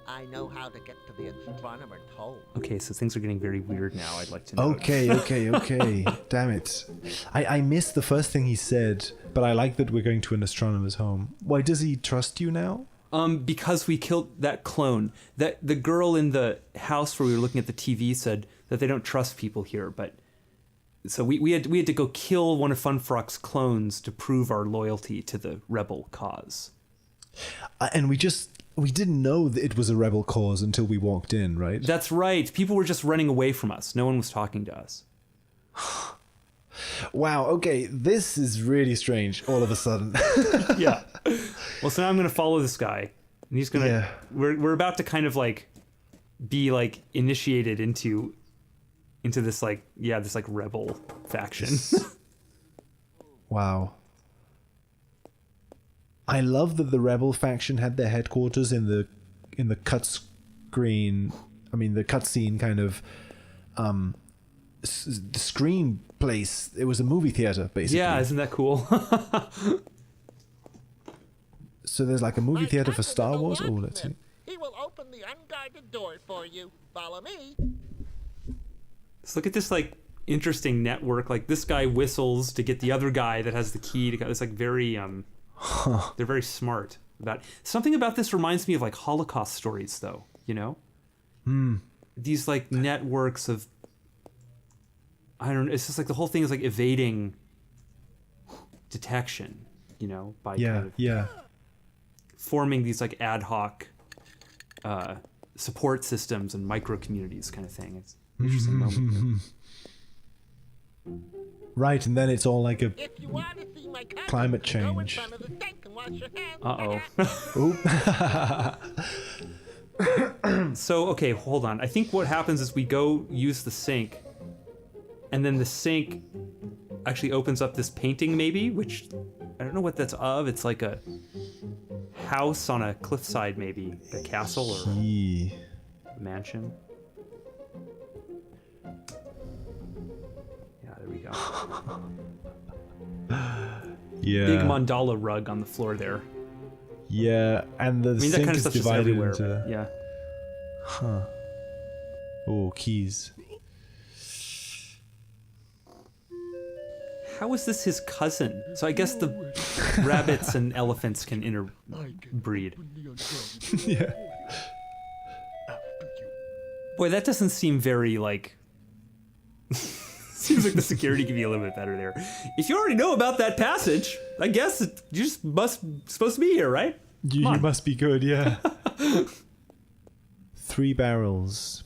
I know how to get to the astronomer's home. Okay, so things are getting very weird now. I'd like to know. Okay. Damn it. I missed the first thing he said, but I like that we're going to an astronomer's home. Why does he trust you now? Because we killed that clone. That the girl in the house where we were looking at the TV said that they don't trust people here, but so we had to go kill one of Funfrock's clones to prove our loyalty to the rebel cause. And we didn't know that it was a rebel cause until we walked in, right? That's right. People were just running away from us. No one was talking to us. Wow, okay, this is really strange all of a sudden. Yeah. Well, so now I'm going to follow this guy, and he's going to. Yeah. We're about to kind of like be like initiated into this like this like rebel faction. Wow. I love that the rebel faction had their headquarters in the cutscene kind of the screen place. It was a movie theater basically. Yeah, isn't that cool? So there's like a movie My theater for cousin Star is a Wars. Oh, let's see. locksmith. He will open the unguarded door for you. Follow me. Let's look at this like interesting network. Like this guy whistles to get the other guy that has the key to go. It's like very they're very smart about something about this. Reminds me of like Holocaust stories, though. You know, these like networks of I don't know. It's just like the whole thing is like evading detection. You know, by kind of forming these like ad hoc support systems and micro communities kind of thing. It's an interesting moment. Right, and then it's all like a If you want to see my cousin, Climate go in change. front of the sink and wash your hands. Uh-oh. So, okay, hold on. I think what happens is we go use the sink, and then the sink actually opens up this painting, maybe, which I don't know what that's of. It's like a house on a cliffside, maybe. A castle or Yee. a mansion. Yeah, there we go. Yeah. Big mandala rug on the floor there. Yeah, and the I mean, that sink kind of is stuff's just divided everywhere. into. But yeah. Oh, keys. How is this his cousin? So I guess the rabbits and elephants can interbreed. Open the unguarded door Yeah. for you. After you. Boy, that doesn't seem very, like... Seems like the security could be a little bit better there. If you already know about that passage, I guess you just supposed to be here, right? You must be good, yeah. 3 barrels.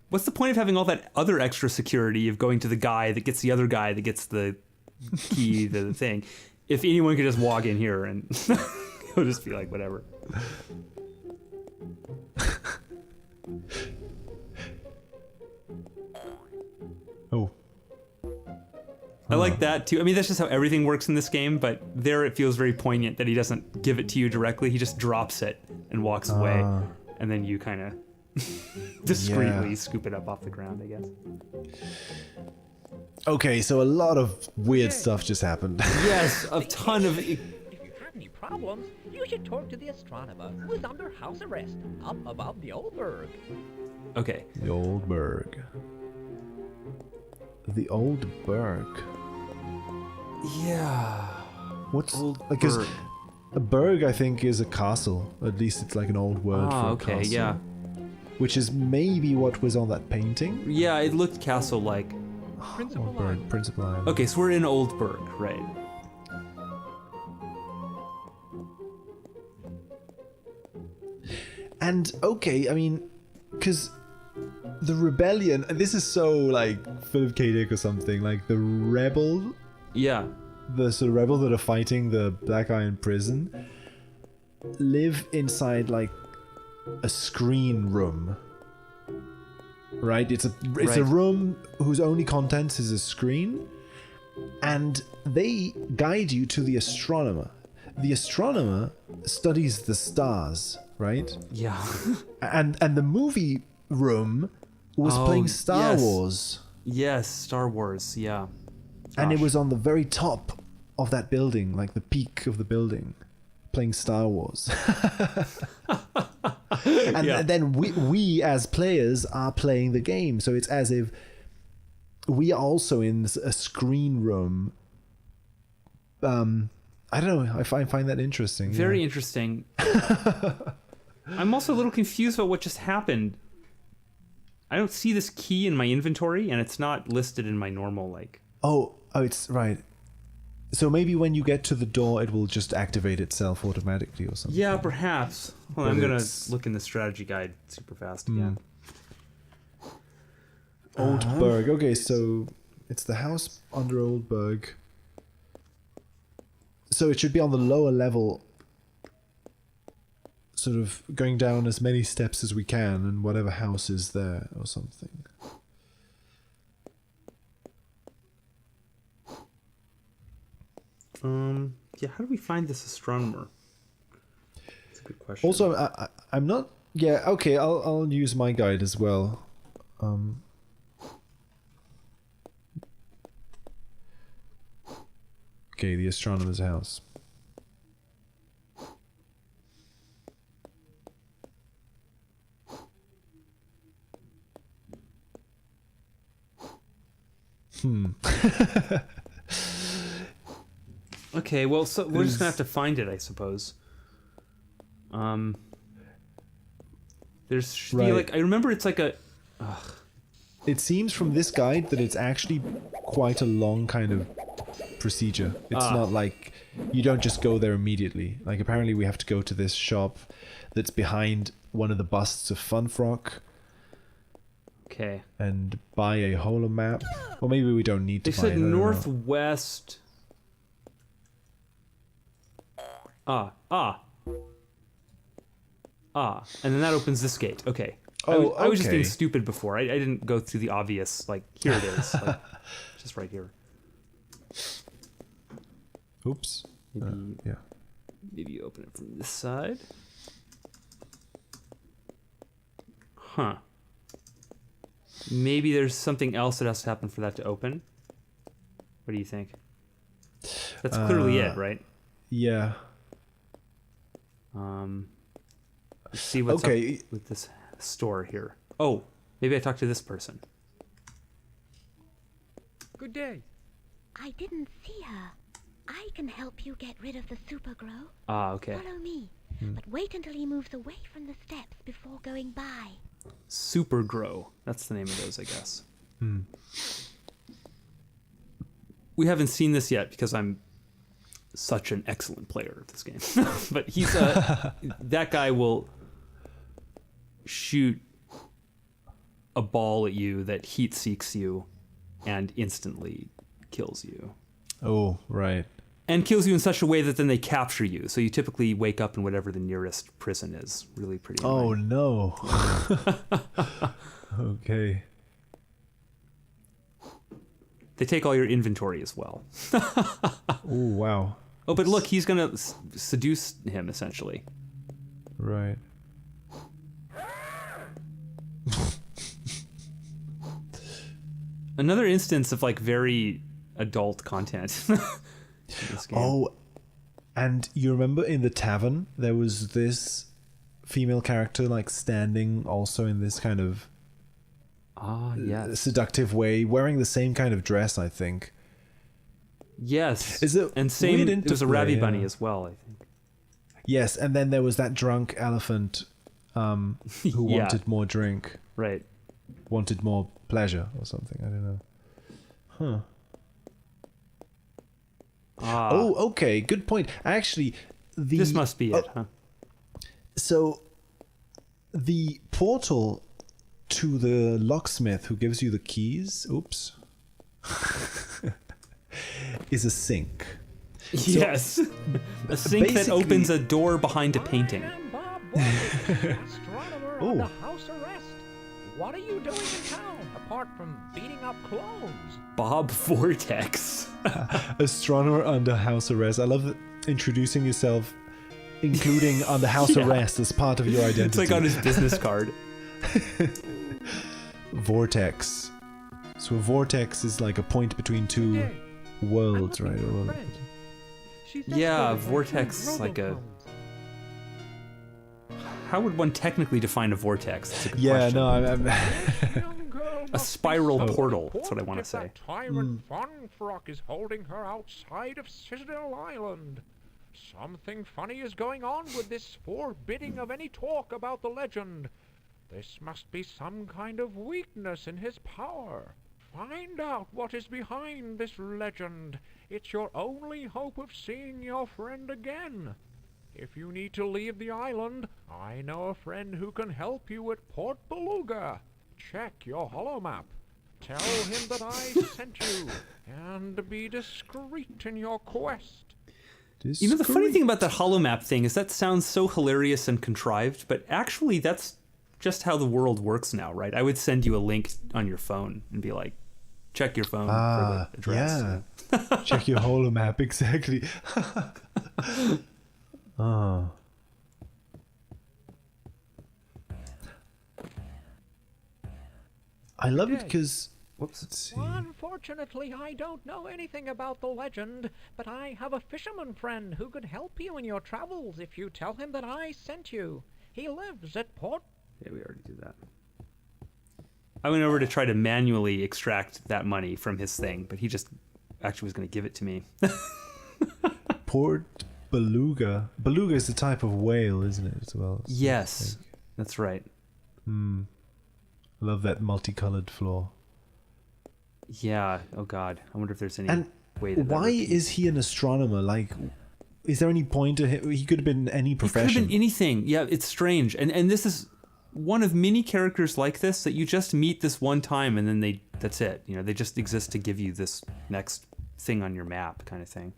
What's the point of having all that other extra security of going to the guy that gets the other guy that gets the key to the thing? If anyone could just walk in here and it'll just be like, whatever. Oh. I like that too. I mean, that's just how everything works in this game, but there it feels very poignant that he doesn't give it to you directly. He just drops it and walks away. And then you kind of discreetly scoop it up off the ground, I guess. Okay, so a lot of weird stuff just happened. Yes, a ton of... If you have any problems, you should talk to the astronomer who is under house arrest up above the old berg. Okay. The old berg. The old berg. Yeah. What's Old because berg. a berg I think is a castle. At least it's like an old word for a okay, castle. yeah. Which is maybe what was on that painting. Yeah, it looked castle-like. Principal Old berg, Island. Principal Island. Okay, so we're in Oldburg, right? And okay, I mean, because the rebellion, and this is so like Philip K. Dick or something, like the rebel, Yeah. the sort of rebels that are fighting the Black Eye in prison, live inside like a screen room. Right? It's a Right. room whose only contents is a screen, and they guide you to the astronomer. The astronomer studies the stars, right? Yeah. And the movie room was Oh, playing Star yes. Wars, Yes, Star Wars, yeah. and it Gosh. was on the very top of that building, like the peak of the building, playing Star Wars. And Yeah. then we as players are playing the game, so it's as if we are also in a screen room. I don't know. I find that interesting. Very yeah. interesting. I'm also a little confused about what just happened. I don't see this key in my inventory, and it's not listed in my normal, like... Oh, it's right. So maybe when you get to the door, it will just activate itself automatically or something. Yeah, perhaps. Well, But I'm gonna it's- look in the strategy guide super fast again. Old Berg. Okay, so it's the house under Old Berg. So it should be on the lower level, sort of going down as many steps as we can, and whatever house is there or something. Yeah, how do we find this astronomer? That's a good question. Also, I'm not. Yeah, okay. I'll use my guide as well. Okay, the astronomer's house. Okay, well, so we're just gonna have to find it, I suppose. There's should be Right. like I remember it's like a It seems from this guide that it's actually quite a long kind of procedure. It's not like you don't just go there immediately. Like apparently we have to go to this shop that's behind one of the busts of Funfrock okay. and buy a holo map. Or maybe we don't need to They buy said it. I don't know. northwest. And then that opens this gate. Okay. I was just being okay. stupid before. I didn't go through the obvious. Like here it is, like, just right here. Oops. Maybe, Yeah. maybe you open it from this side. Huh. Maybe there's something else that has to happen for that to open. What do you think? That's clearly it, right? Yeah. Let's see what's Okay. up with this store here. Oh, maybe I talked to this person. Good day. I didn't see her. I can help you get rid of the super grow. Okay. Follow me. But wait until he moves away from the steps before going by. Super Grow. That's the name of those, I guess. we haven't seen this yet because I'm such an excellent player of this game. But he's that guy will shoot a ball at you that heat seeks you and instantly kills you. Oh, right. And kills you in such a way that then they capture you. So you typically wake up in whatever the nearest prison is. Really pretty Oh, annoying. no. Okay. They take all your inventory as well. Oh, wow. Oh, but look, he's going to seduce him, essentially. Right. Another instance of, like, very adult content. in this game. Oh, and you remember in the tavern, there was this female character, like, standing also in this kind of yes. seductive way, wearing the same kind of dress, I think. Yes. Is it and same, weird there's a Rabbit interplay, Bunny yeah. as well, I think. Yes, and then there was that drunk elephant who Yeah. wanted more drink, Right. wanted more pleasure or something. I don't know. Huh. Oh, okay. Good point. Actually, This must be it, huh? So, the portal to the locksmith who gives you the keys, oops, is a sink. Yes. A sink that basically- opens a door behind a painting. I am Bob Vortex, astronomer Oh. under house arrest. What are you doing in town apart from beating up clones? Bob Vortex. Astronomer under house arrest. I love that introducing yourself, including under house Yeah. arrest as part of your identity. It's like on his business card. Vortex. So a vortex is like a point between two Hey, I'm worlds, looking right? for a Or- friend. She's just Yeah, voted by two vortex is like a- roboclones. How would one technically define a vortex? That's a good Yeah, question. no, I'm Young girl A must be spiral so portal, that's what I important wanna if say. That tyrant Funfrock is holding her outside of Citadel Island. Something funny is going on with this forbidding of any talk about the legend. This must be some kind of weakness in his power. Find out what is behind this legend. It's your only hope of seeing your friend again. If you need to leave the island, I know a friend who can help you at Port Beluga. Check your holomap. Tell him that I sent you, and be discreet in your quest. You know, the funny thing about that holomap thing is that sounds so hilarious and contrived, but actually that's just how the world works now, right? I would send you a link on your phone and be like, check your phone for the address. yeah. Check your holomap, exactly. Oh. I love it because. Whoops. Let's see. Unfortunately, I don't know anything about the legend, but I have a fisherman friend who could help you in your travels if you tell him that I sent you. He lives at Port... Yeah, we already did that. I went over to try to manually extract that money from his thing, but he just actually was going to give it to me. Port Beluga. Beluga is a type of whale, isn't it, as well? Yes, that's right. I love that multicolored floor. Yeah. Oh God. I wonder if there's any And way that. why is he an astronomer? Like, is there any point to him? He could have been any It could profession. have been anything. Yeah, it's strange, and this is one of many characters like this that you just meet this one time and then that's it. You know, they just exist to give you this next thing on your map, kind of thing.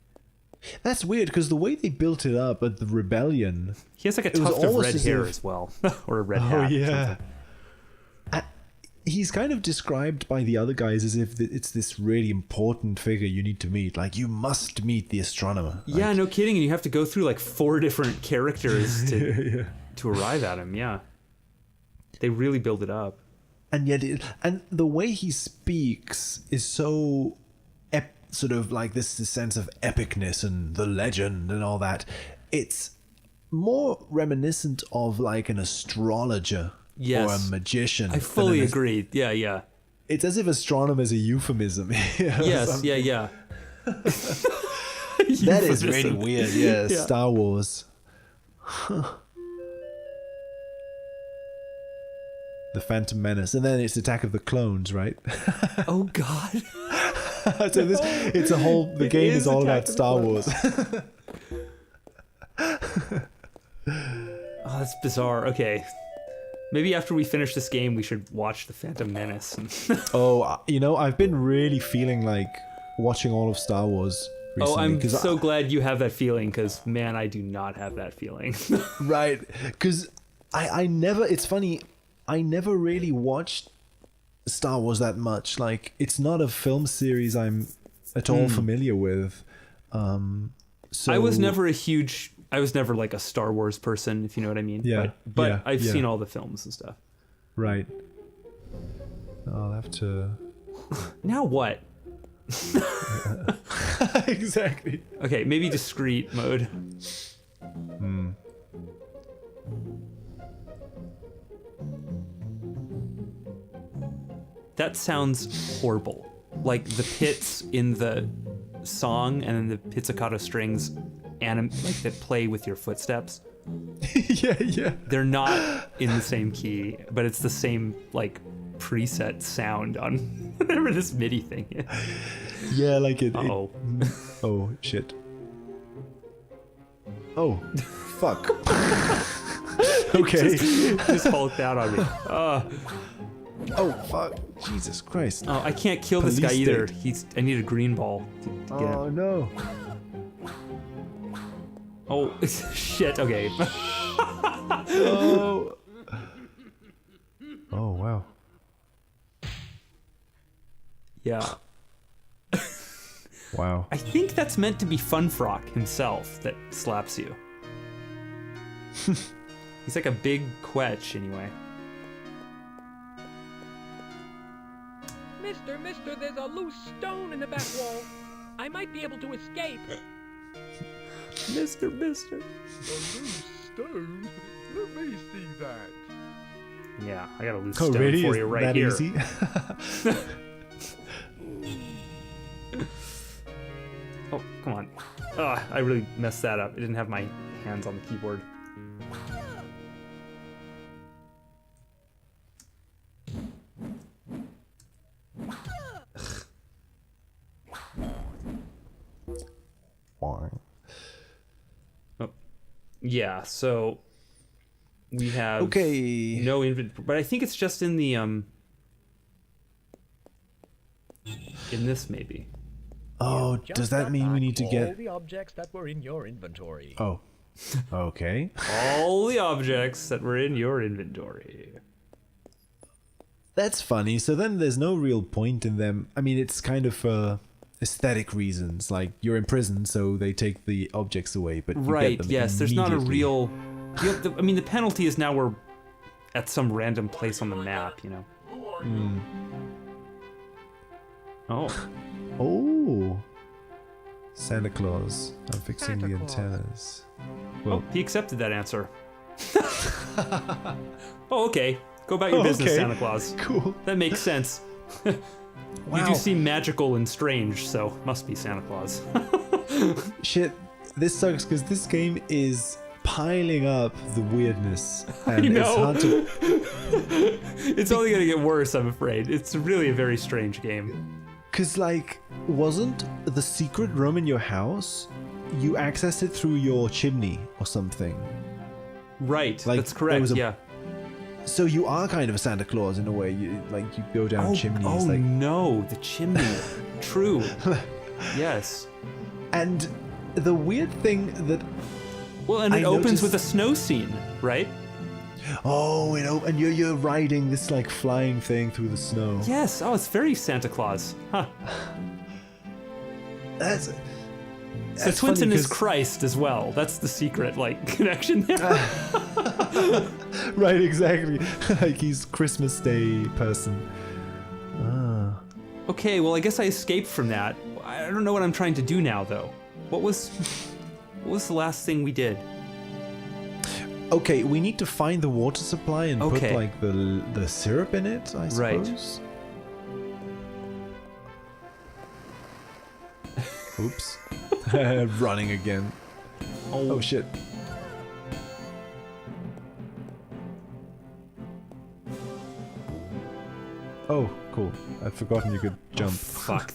That's weird because the way they built it up at the rebellion. He has like a It was tuft of almost red as hair if- as well, or a red Oh hat. or yeah. something. He's kind of described by the other guys as if it's this really important figure you need to meet. Like, you must meet the astronomer. Yeah, Like, no kidding. And you have to go through like 4 different characters to to arrive at him. Yeah, they really build it up. and yet, and the way he speaks is so sort of like this sense of epicness and the legend and all that. It's more reminiscent of like an astrologer or a Yes. magician. I fully than an agree. Yeah, yeah. It's as if astronomer's a euphemism. Yes, yeah, yeah. That is really Euphemism. weird. Yeah, Yeah. Star Wars. The Phantom Menace, and then it's Attack of the Clones, right? Oh God. So it's a whole. The It game is is all Attack about of the Star Clones. Wars. Oh, that's bizarre. Okay. Maybe after we finish this game, we should watch The Phantom Menace. Oh, I've been really feeling like watching all of Star Wars recently. Oh, I'm 'cause so glad you have that feeling, because, man, I do not have that feeling. Right, because I never. It's funny. I never really watched Star Wars that much. Like, it's not a film series I'm at all familiar with. So I was never like a Star Wars person, if you know what I mean. Yeah, But yeah, I've yeah. seen all the films and stuff. Right. I'll have to. Now what? Exactly. Okay, maybe discreet mode. That sounds horrible. Like the pits in the song and then the pizzicato strings like that play with your footsteps. Yeah. They're not in the same key, but it's the same like preset sound on whatever this MIDI thing is. Yeah, like it. Oh. Oh shit. Oh, fuck. Okay. Just hulked out on me. Oh fuck. Jesus Christ. Oh, I can't kill this guy Police either. state. I need a green ball to get him. Oh no. Oh, shit. Okay. Oh. Oh wow. Yeah. Wow. I think that's meant to be Funfrock himself that slaps you. He's like a big quetch, anyway. Mister, there's a loose stone in the back wall. I might be able to escape. Mister. A loose stone? Let me see that. Yeah, I got a loose Oh stone really? for Is you right that here. easy? Oh, come on. Ugh, I really messed that up. I didn't have my hands on the keyboard. Boing. Oh. Yeah, so we have Okay. no inventory, but I think it's just in the in this maybe. Oh, Just does that got mean we back need to all get? the objects that were in your inventory. Oh. Okay. All the objects that were in your inventory. That's funny. So then there's no real point in them. I mean, it's kind of for aesthetic reasons. Like, you're in prison, so they take the objects away, but you Right, get them yes, there's not a immediately. real... I mean, the penalty is now we're at some random place on the map, you know? Oh. Oh. Santa Claus. I'm fixing Santa the Claus. antennas. Oh, he accepted that answer. Oh, okay. Go about your business, Okay. Santa Claus. Cool. That makes sense. You Wow. do seem magical and strange, so must be Santa Claus. Shit. This sucks because this game is piling up the weirdness. And I know. it's hard to. It's only gonna get worse, I'm afraid. It's really a very strange game. Because, like, wasn't the secret room in your house? You accessed it through your chimney or something. Right, Like, that's there correct, was a- yeah. So you are kind of a Santa Claus in a way. You go down chimneys, oh like, no, the chimney. True. Yes. and the weird thing that Well, and it I opens noticed- with a snow scene, right? and you're riding this like flying thing through the snow. Yes. Oh, it's very Santa Claus. Huh. That's So that's funny Twinton is 'cause- Christ as well. That's the secret, like, connection there. right, exactly. Like he's Christmas Day person. Okay, well, I guess I escaped from that. I don't know what I'm trying to do now, though. What was the last thing we did? Okay, we need to find the water supply and put Okay. like the syrup in it, I Right. suppose. Oops. Running again. Oh shit. Oh, cool. I'd forgotten you could jump. Fuck.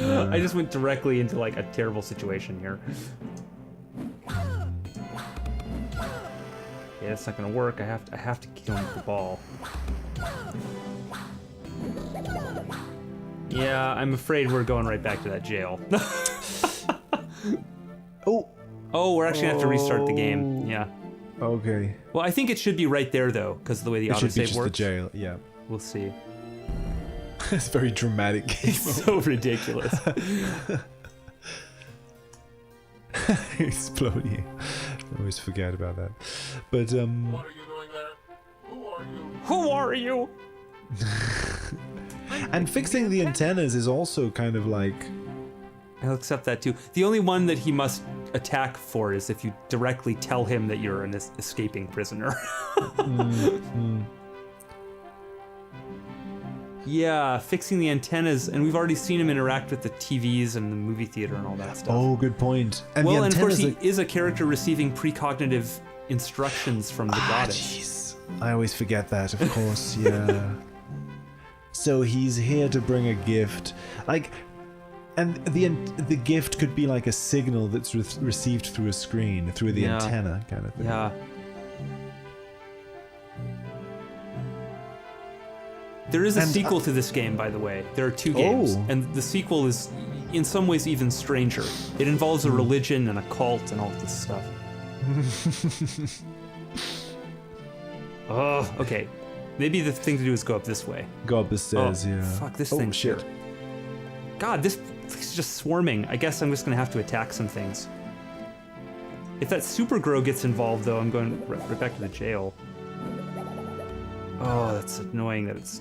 I just went directly into like a terrible situation here. Yeah, that's not gonna work. I have to kill him with the ball. Yeah, I'm afraid we're going right back to that jail. Oh, we're actually gonna have to restart the game. Yeah. Okay. Well, I think it should be right there though, because of the way the It should be autosave just works. the jail. Yeah. We'll see. It's very dramatic. It's so ridiculous. Exploding. I always forget about that. But What are you doing there? Who are you? Who are you? and fixing the antennas is also kind of like I'll accept that too. The only one that he must attack for is if you directly tell him that you're an escaping prisoner. Yeah, fixing the antennas, and we've already seen him interact with the TVs and the movie theater and all that stuff. oh, good point. And well, the and of course antennas he is a character receiving precognitive instructions from the goddess. jeez. I always forget that, of course. Yeah. So he's here to bring a gift, like, and the gift could be like a signal that's received through a screen, through the Yeah. antenna kind of thing. Yeah. There is a And, sequel to this game, by the way. There are 2 games, Oh. and the sequel is, in some ways, even stranger. It involves a religion and a cult and all this stuff. Oh, okay. Maybe the thing to do is go up this way. Go up the stairs. Oh, Yeah. fuck, this oh, thing shit. here. God, this is just swarming. I guess I'm just gonna have to attack some things. If that Super Grow gets involved, though, I'm going right back to the jail. Oh, that's annoying that it's...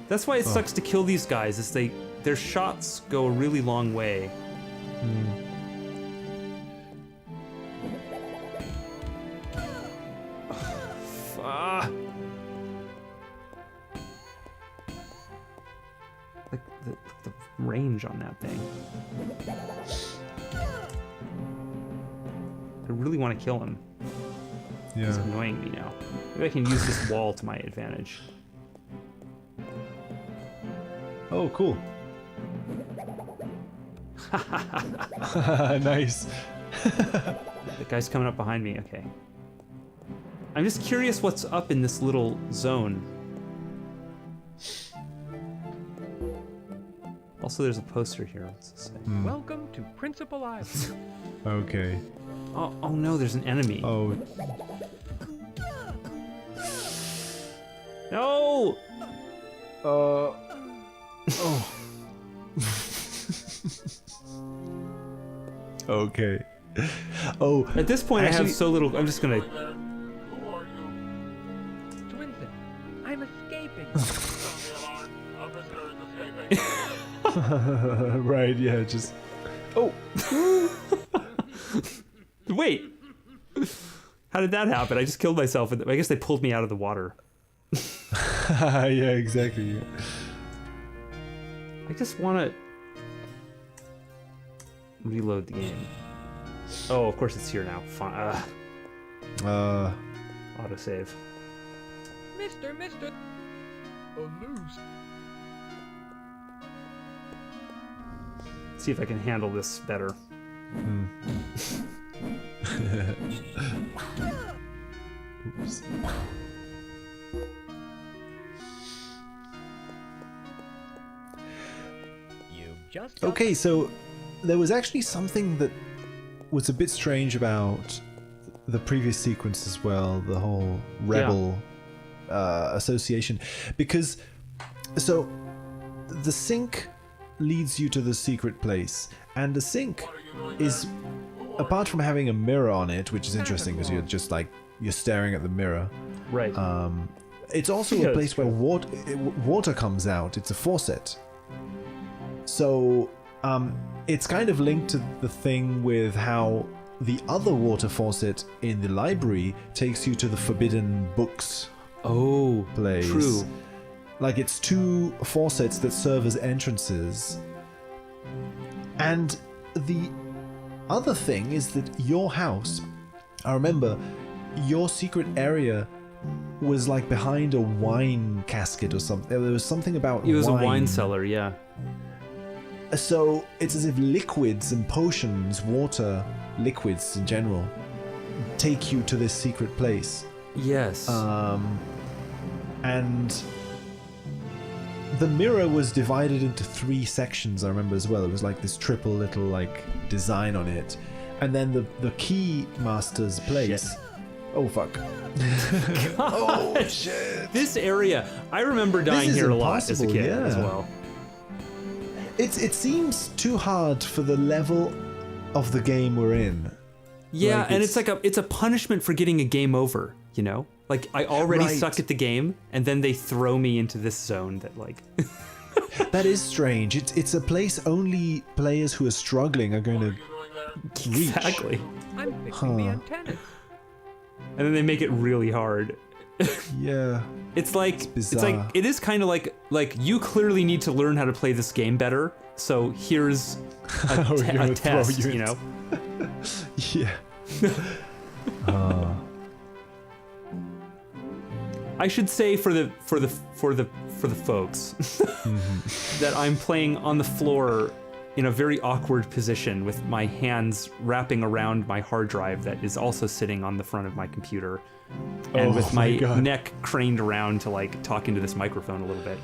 That's why it sucks to kill these guys, is their shots go a really long way. Ah. Like the range on that thing. I really want to kill him. It's Yeah. annoying me now. Maybe I can use this wall to my advantage. Oh, cool. Nice. The guy's coming up behind me. Okay. I'm just curious what's up in this little zone. Also, there's a poster here. What's it say? Welcome to Principal Island. Okay. Oh no, there's an enemy. Oh, No! oh. Okay. Oh, At this point, I Actually- have so little. I'm just gonna. Who are you? Twinsen, I'm escaping. Sound the alarm. A prisoner is escaping. right, yeah, just. Oh, Wait! How did that happen? I just killed myself. I guess they pulled me out of the water. yeah, exactly. Yeah. I just want to reload the game. Oh, of course it's here now. Fine. Autosave. Mister, A loose. See if I can handle this better. Oops. you just got Okay, so there was actually something that was a bit strange about the previous sequence as well, the whole rebel association, because so the sink leads you to the secret place, and the sink is, apart from having a mirror on it, which is interesting because you're just like you're staring at the mirror. Right. It's also Yeah, a place it's where water comes out. It's a faucet. So it's kind of linked to the thing with how the other water faucet in the library takes you to the forbidden books oh, place. true. Like it's two faucets that serve as entrances. And the other thing is that your house, I remember, your secret area was like behind a wine casket or something. There was something about It was a wine cellar, yeah. So it's as if liquids and potions, water, liquids in general, take you to this secret place. Yes. And the mirror was divided into 3 sections, I remember as well. It was like this triple little like design on it. And then the key master's place. Shit. Oh fuck. Oh shit. This area, I remember dying is here a lot as a impossible, kid as yeah. well. It seems too hard for the level of the game we're in. Yeah, Like, and it's like it's a punishment for getting a game over, you know? Like I already Right. suck at the game, and then they throw me into this zone that like That is strange. It's a place only players who are struggling are going to reach. exactly. I'm fixing the Huh. antennas. And then they make it really hard. Yeah. It's like bizarre. it is kind of like you clearly need to learn how to play this game better. So here's We're a gonna throw test, you you know. Yeah. I should say for the folks that I'm playing on the floor in a very awkward position with my hands wrapping around my hard drive that is also sitting on the front of my computer, and Oh with my my God. neck craned around to like talk into this microphone a little bit.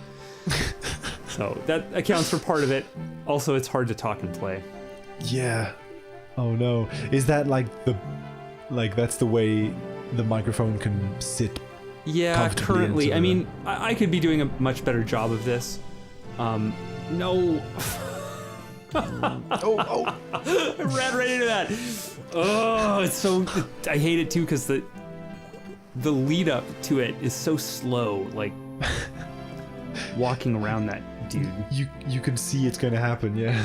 So that accounts for part of it. Also, it's hard to talk and play. Yeah. Oh no. Is that that's the way the microphone can sit? Yeah, Comfortably currently. into I the- mean, I could be doing a much better job of this. No. Oh. I ran right into that. Oh, it's so. I hate it too because the lead up to it is so slow. Like walking around that dude. You can see it's going to happen, yeah.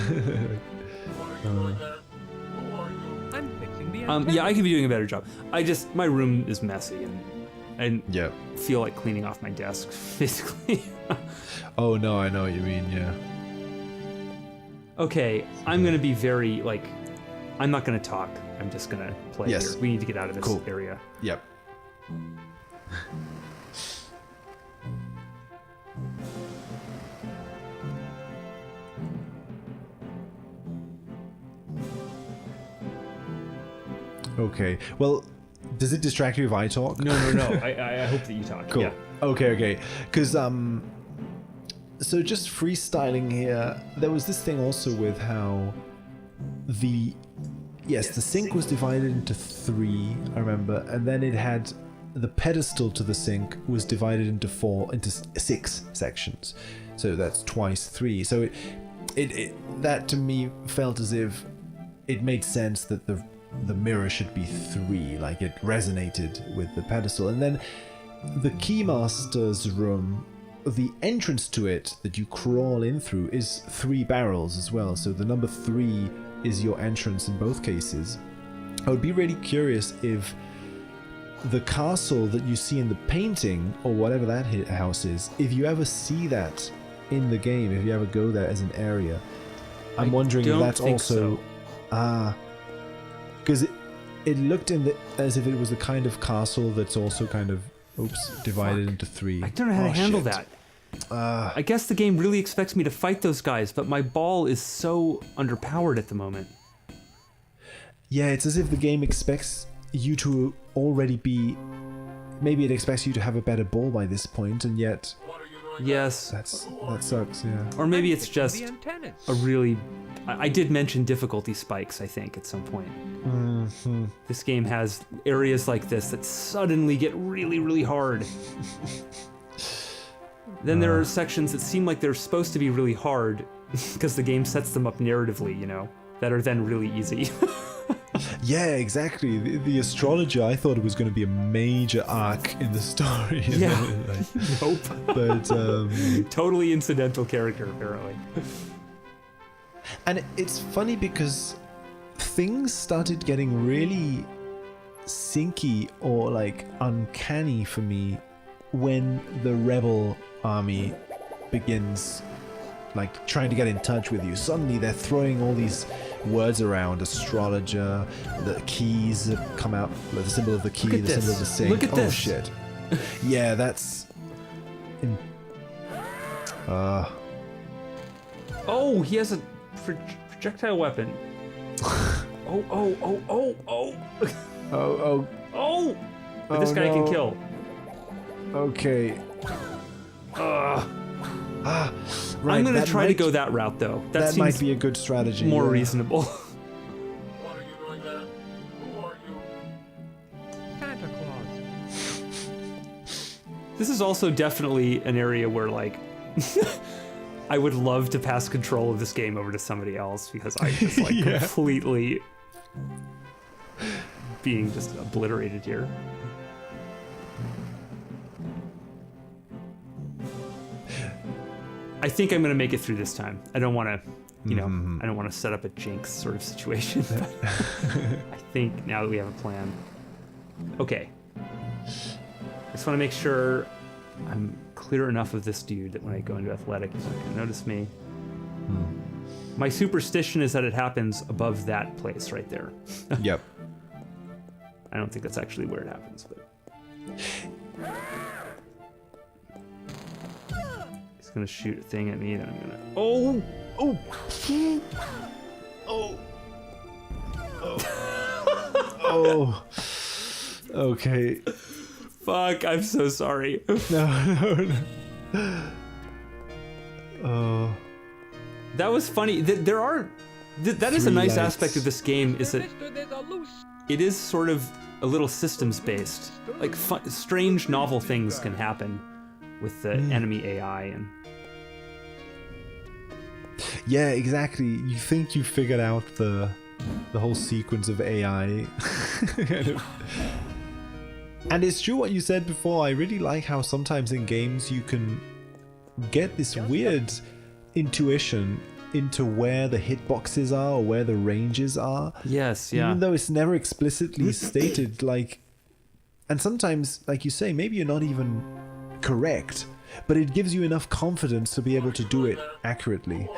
I'm fixing the antennas. Yeah, I could be doing a better job. My room is messy and Yeah. feel like cleaning off my desk physically. Oh no, I know what you mean, yeah. Okay, I'm gonna be very like. I'm not gonna talk. I'm just gonna play Yes. here. We need to get out of this Cool. area. Yep. Okay. Well, does it distract you if I talk? No. I hope that you talk. Cool. Yeah. Okay. Because so just freestyling here. There was this thing also with how the sink was divided into 3. I remember, and then it had the pedestal to the sink was divided into 6 sections. So that's twice 3. So it that to me felt as if it made sense that the mirror should be 3, like it resonated with the pedestal. And then the Keymaster's room, the entrance to it that you crawl in through is 3 barrels as well. So the number 3 is your entrance in both cases. I would be really curious if the castle that you see in the painting, or whatever that house is, if you ever see that in the game, if you ever go there as an area. I'm wondering if don't that's think also... so. Because it looked as if it was the kind of castle that's also kind of divided into 3. I don't know how to handle shit. that. I guess the game really expects me to fight those guys, but my ball is so underpowered at the moment. Yeah, it's as if the game expects you to already be... Maybe it expects you to have a better ball by this point, and yet Yes. that sucks, yeah. Or maybe I'm it's fixing just the antennas. a really... I did mention difficulty spikes, I think, at some point. Mm-hmm. This game has areas like this that suddenly get really, really hard. Then there are sections that seem like they're supposed to be really hard because the game sets them up narratively, you know, that are then really easy. Yeah, exactly. The astrologer, I thought it was going to be a major arc in the story. and Yeah. then, like, Nope. but Totally incidental character, apparently. and it's funny because things started getting really sinky or like uncanny for me when the rebel army begins like trying to get in touch with you. Suddenly they're throwing all these words around: astrologer, the keys come out, the symbol of the key, Look at the symbol of the this. sink. Look at oh this. shit. Yeah, that's. Oh, he has a projectile weapon. Oh. Oh, oh, Oh! But Oh, this guy can no. kill. okay. Ugh. Right, I'm gonna that try to might- go that route though. That That seems might be a good strategy. more yeah. reasonable. What are you doing there? Who are you? Santa Claus. This is also definitely an area where, like, I would love to pass control of this game over to somebody else because I just, like, Yeah. completely being just obliterated here. I think I'm gonna make it through this time. I don't want to, you know, I don't want to set up a jinx sort of situation. But I think now that we have a plan. Okay. I just want to make sure I'm clear enough of this dude that when I go into athletic, he's not going to notice me. My superstition is that it happens above that place right there. Yep. I don't think that's actually where it happens, but. He's going to shoot a thing at me, then I'm going to. Oh! Oh. Oh. Oh. Okay. Fuck, I'm so sorry. No. Oh. That was funny. There are. That is a Three nice lights. aspect of this game, is that Mister, there's a loose. it is sort of a little systems based. Like strange, novel things can happen with the enemy AI, and Yeah, exactly. You think you figured out the whole sequence of AI. Kind of. And it's true what you said before. I really like how sometimes in games you can get this weird intuition into where the hitboxes are or where the ranges are. yes, yeah, Even though it's never explicitly stated, like, and sometimes, like you say, maybe you're not even correct, but it gives you enough confidence to be able to do it accurately.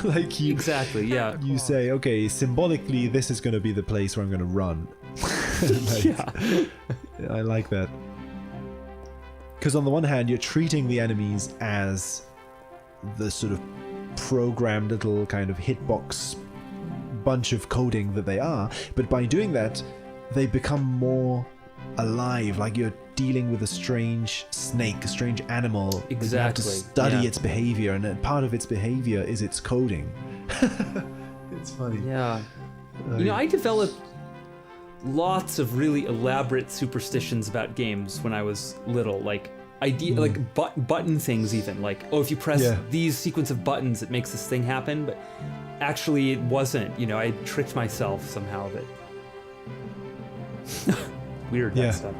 Like exactly, yeah, you say, okay, symbolically, this is going to be the place where I'm going to run. Like, yeah. I like that. Because on the one hand, you're treating the enemies as the sort of programmed little kind of hitbox bunch of coding that they are, but by doing that, they become more alive, like you're dealing with a strange snake, a strange animal. and You have to Exactly, study yeah. its behavior, and part of its behavior is its coding. It's funny. Yeah. You know, I developed lots of really elaborate superstitions about games when I was little, like like button things even, like, oh, if you press Yeah. these sequence of buttons it makes this thing happen, but actually it wasn't, you know, I tricked myself somehow that weird, Yeah. that stuff.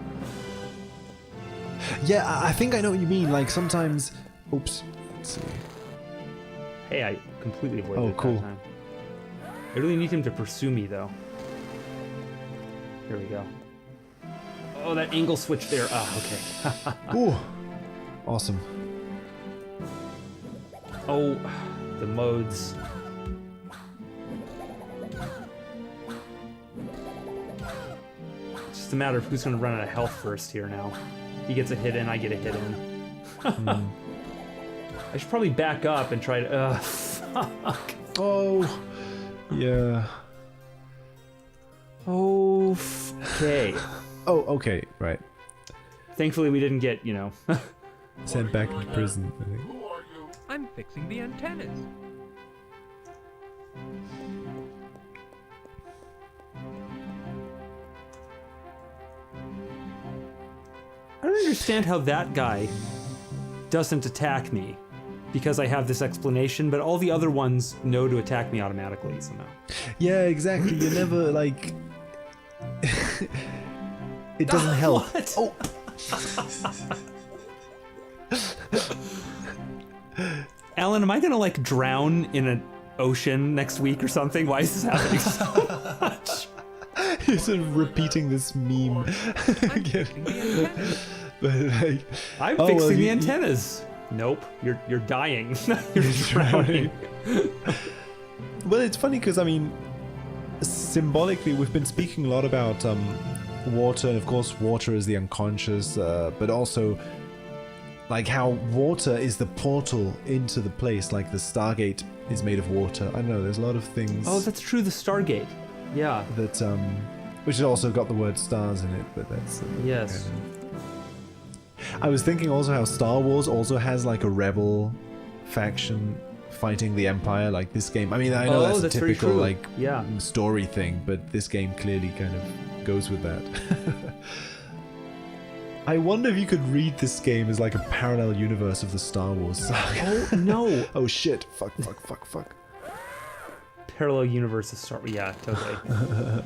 Yeah, I think I know what you mean. Like sometimes, oops. Let's see. Hey, I completely avoided Oh, it cool. that time. I really need him to pursue me though. Here we go. Oh, that angle switch there. Ah, okay. Ooh, awesome. Oh, the modes. It's just a matter of who's going to run out of health first here now. He gets a hit in, I get a hit in. I should probably back up and try to. Fuck. Oh, yeah. Oh, okay. Oh, okay, right. Thankfully, we didn't get, you know. Sent back into prison, I think. Who are you? I'm fixing the antennas. I don't understand how that guy doesn't attack me because I have this explanation, but all the other ones know to attack me automatically somehow. Yeah, exactly. You never like. It doesn't help. What? Oh, Alan, am I gonna like drown in an ocean next week or something? Why is this happening so much? you're sort of repeating this meme again. Fixing the antennas. But like, I'm oh, well, fixing the you- antennas. Nope, you're dying. You're drowning. well, it's funny because I mean, symbolically, we've been speaking a lot about water, and of course water is the unconscious, but also like how water is the portal into the place, like the Stargate is made of water. I don't know, there's a lot of things Oh, that's true. The Stargate. Yeah. that which has also got the word stars in it, but that's Yes. I was thinking also how Star Wars also has like a rebel faction fighting the Empire, like this game. I mean, I know Oh, that's a that's very typical true. like Yeah. story thing, but this game clearly kind of goes with that. I wonder if you could read this game as like a parallel universe of the Star Wars saga. Oh no. Oh shit! Fuck! Parallel universes start. Yeah, totally.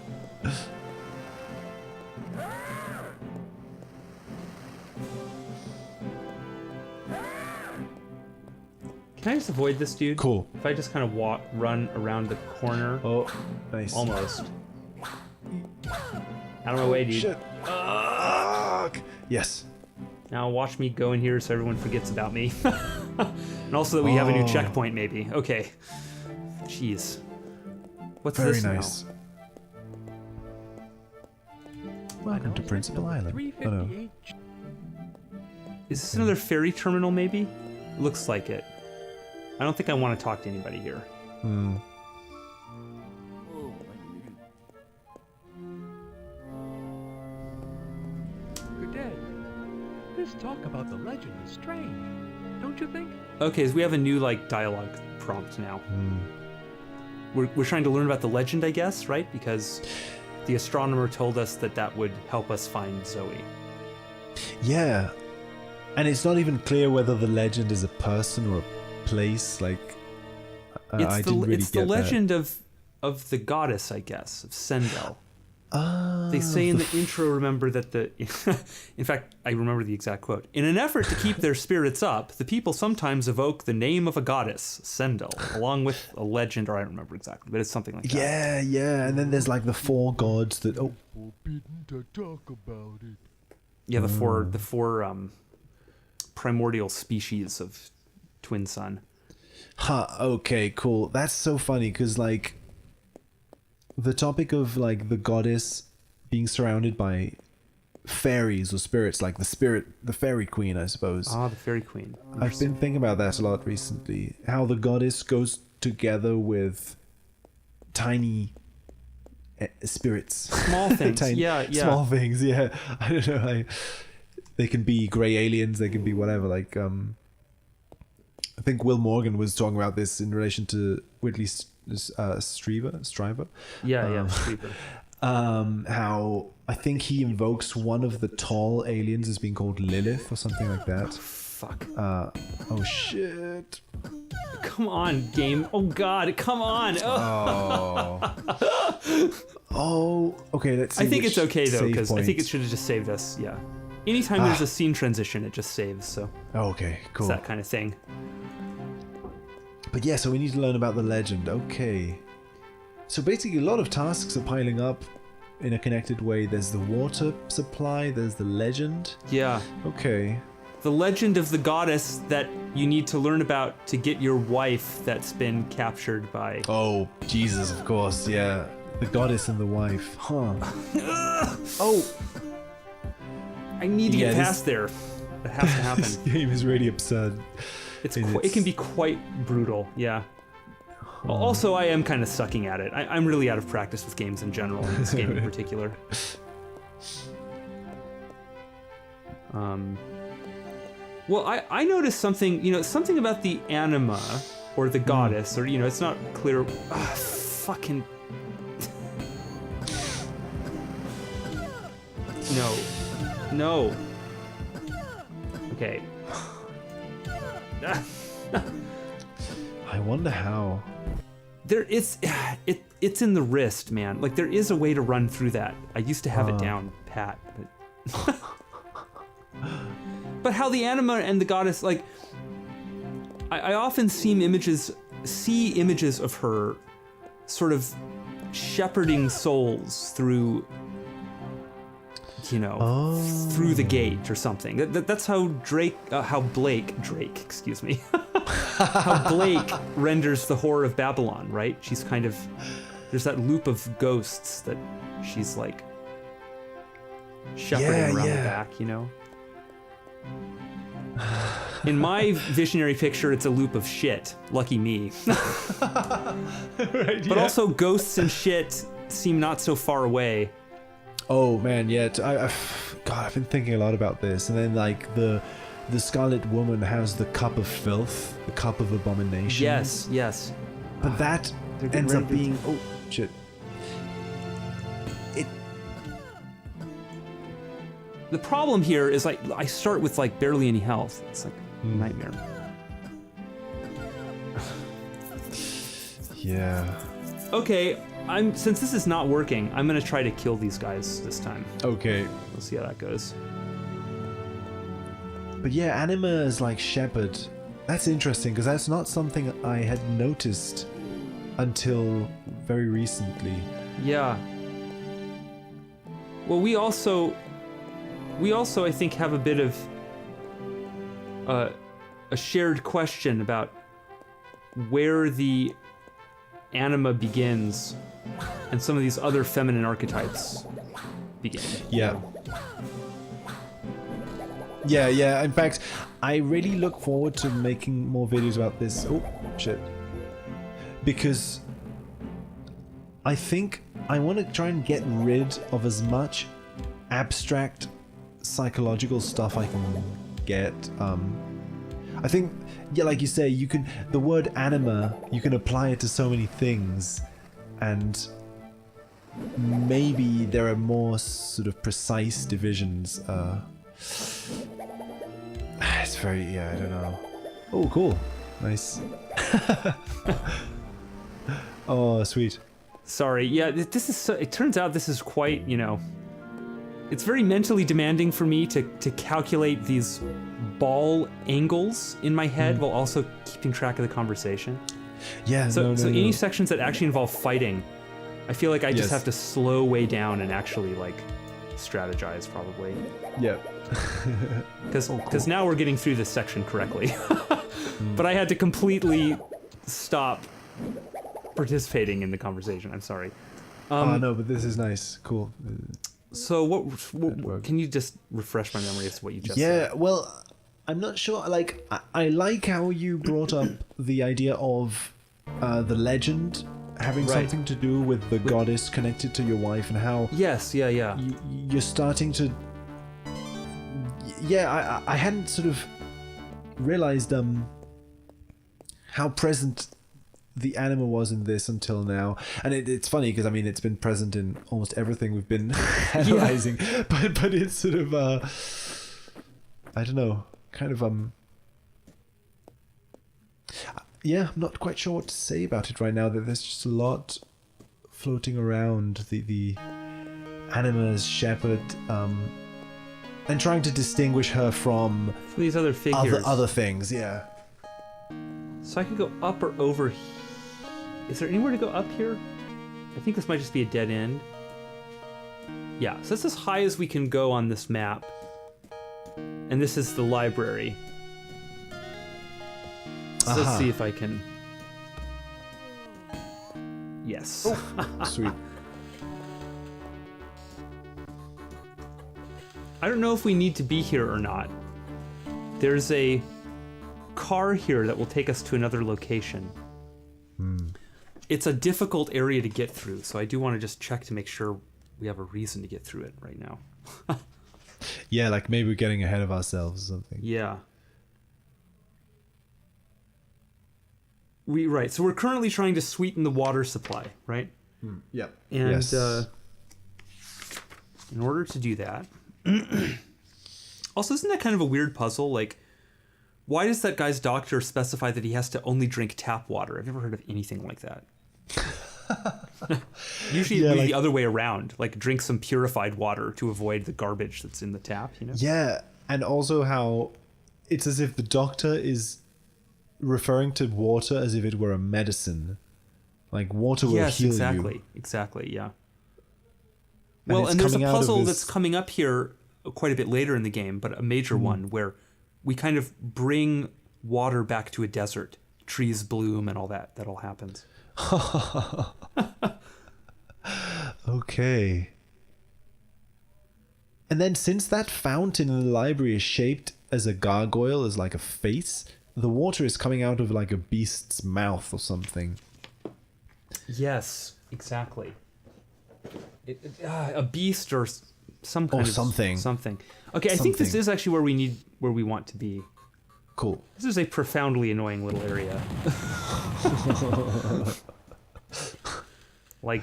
Can I just avoid this dude? Cool. If I just kind of run around the corner. Oh, nice. Almost. Out of my way, dude. Shit. Fuck. Yes. Now watch me go in here so everyone forgets about me. And also that we have a new Oh. checkpoint, maybe. Okay. Jeez. What's Very this nice. Welcome to Principal Island. Oh no. 358 now? Is this another ferry terminal, maybe? Looks like it. I don't think I want to talk to anybody here. Hmm. Cadet, this talk about the legend is strange, don't you think? Okay, so we have a new, like, dialogue prompt now. Hmm. We're trying to learn about the legend, I guess, right? Because the astronomer told us that that would help us find Zoe. Yeah. And it's not even clear whether the legend is a person or a place. Like, I didn't really It's get the that. legend of the goddess, I guess, of Sendel. Ah, They say in the intro, remember that in fact, I remember the exact quote. In an effort to keep their spirits up, the people sometimes evoke the name of a goddess, Sendel, along with a legend, or I don't remember exactly, but it's something like that. Yeah. And then there's like the four gods that. Oh, Forbidden to talk about it. Yeah, the four primordial species of Twin Sun. Okay, cool. That's so funny because like the topic of like the goddess being surrounded by fairies or spirits, like the fairy queen, I suppose. Ah, the fairy queen. I've been thinking about that a lot recently. How the goddess goes together with tiny spirits. Small things. Tiny, yeah. Small things, yeah. I don't know. They can be grey aliens. They can be whatever. Like, I think Will Morgan was talking about this in relation to Whitley Strieber. Yeah, Creeper. How I think he invokes one of the tall aliens as being called Lilith or something like that. Fuck. Oh shit. Come on, game. Oh god, come on. Oh, okay. Let's see. I think which it's okay though, save because I think point. it should have just saved us. Yeah. Anytime there's a scene transition, it just saves. So Oh, okay, it's cool. that kind of thing. But yeah, so we need to learn about the legend. Okay. So basically, a lot of tasks are piling up in a connected way. There's the water supply. There's the legend. Yeah. Okay. The legend of the goddess that you need to learn about to get your wife that's been captured by. Oh, Jesus, of course. Yeah. The goddess and the wife. Huh. Oh. I need to Yeah, get this- past there. It has to happen. This game is really absurd. It's And it can be quite brutal. Yeah. Also, I am kind of sucking at it. I'm really out of practice with games in general, and this game in particular. Well, I noticed something, something about the anima, or the goddess, or, it's not clear. Fucking... No. Okay. I wonder how. It's in the wrist, man. Like, there is a way to run through that. I used to have it down pat, but but how the anima and the goddess, like, I often see images of her sort of shepherding souls through through the gate or something. That's how Blake, excuse me, how Blake renders the Whore of Babylon, right? She's kind of, there's that loop of ghosts that she's like shepherding Yeah, around yeah. the back, you know? In my visionary picture, it's a loop of shit. Lucky me. Right, But also, ghosts and shit seem not so far away. Oh man, yeah. God, I've been thinking a lot about this. And then like the Scarlet Woman has the cup of filth, the cup of abomination. Yes, yes. But that They're getting ends up ready to- being oh shit. It The problem here is like I start with like barely any health. It's like a nightmare. yeah. Okay, since this is not working, I'm gonna try to kill these guys this time. Okay. We'll see how that goes. But yeah, Anima is like shepherd. That's interesting because that's not something I had noticed until very recently. Yeah. Well, we also I think have a bit of a shared question about where the anima begins and some of these other feminine archetypes begin. Yeah. Yeah. In fact, I really look forward to making more videos about this. Oh, shit. Because I think I want to try and get rid of as much abstract psychological stuff I can get. I think, yeah, like you say, the word anima, you can apply it to so many things, and maybe there are more sort of precise divisions. It's very, yeah, I don't know. Oh, cool. Nice. Oh, sweet. Sorry, yeah, this is. It turns out this is quite, it's very mentally demanding for me to calculate these ball angles in my head while also keeping track of the conversation. Yeah, So no. any sections that actually involve fighting, I feel like I just Yes. have to slow way down and actually like strategize probably. Yeah. Because now we're getting through this section correctly. But I had to completely stop participating in the conversation. I'm sorry. Oh, no, but this is nice. Cool. So what worked. can you just refresh my memory as to what you just Yeah, said? well, I'm not sure. Like, I like how you brought up the idea of the legend having Right. something to do with the goddess connected to your wife, and how Yes, yeah. you're starting to. Yeah, I hadn't sort of realized how present the anima was in this until now, and it's funny because I mean it's been present in almost everything we've been analyzing, but it's sort of I don't know, kind of yeah, I'm not quite sure what to say about it right now. That there's just a lot floating around the anima's shepherd, and trying to distinguish her from For these other figures. other things. Yeah. So I could go up or over. Is there anywhere to go up here? I think this might just be a dead end. Yeah, so that's as high as we can go on this map. And this is the library. So let's Aha. see if I can. Yes. Sweet. I don't know if we need to be here or not. There's a car here that will take us to another location. It's a difficult area to get through, so I do want to just check to make sure we have a reason to get through it right now. Yeah, like maybe we're getting ahead of ourselves or something. Yeah. Right, so we're currently trying to sweeten the water supply, right? Yeah. And Yes. in order to do that... Also, isn't that kind of a weird puzzle? Like, why does that guy's doctor specify that he has to only drink tap water? I've never heard of anything like that. Usually Yeah, it'd be like- the other way around. Like, drink some purified water to avoid the garbage that's in the tap, you know? Yeah, and also how it's as if the doctor is referring to water as if it were a medicine. Like water will Yes, heal exactly. you. Exactly, yeah. And Well, it's and there's a coming out of puzzle this- that's coming up here quite a bit later in the game, but a major one where we kind of bring water back to a desert. Trees bloom and all that. That all happens. Okay. And then since that fountain in the library is shaped as a gargoyle, as like a face, the water is coming out of like a beast's mouth or something. Yes, exactly. A beast or some kind of something. Something. Okay, I think this Something. is actually where we want to be. Cool. This is a profoundly annoying little area. Like.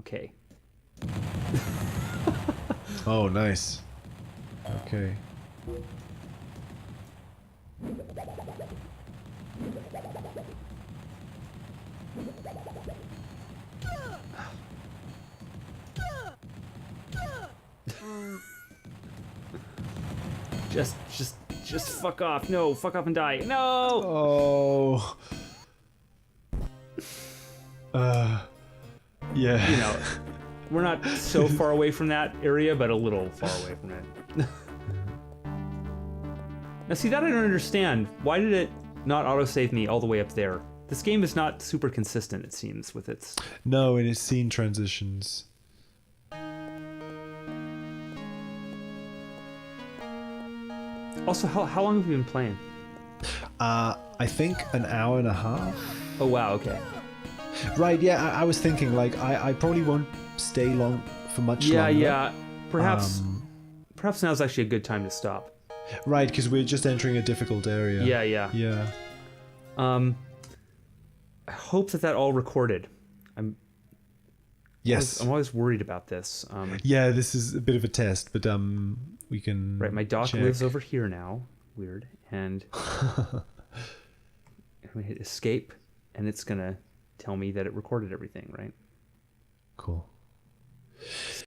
Okay. Oh, nice. Okay. Just fuck off. No, fuck off and die. No. Oh. Yeah. You know, we're not so far away from that area, but a little far away from it. Now, see, that I don't understand. Why did it not autosave me all the way up there? This game is not super consistent, it seems, with its... No, in its scene transitions. Also, how long have we been playing? I think an hour and a half. Oh, wow, okay. Right, yeah, I was thinking, like, I probably won't stay long for much longer. Yeah. Perhaps now's actually a good time to stop. Right, because we're just entering a difficult area. Yeah. Yeah. I hope that all recorded. Yes. I'm always worried about this. Yeah, this is a bit of a test, but we can. Right, my dock check. lives over here now. Weird. And I'm gonna hit escape, and it's gonna tell me that it recorded everything, right? Cool.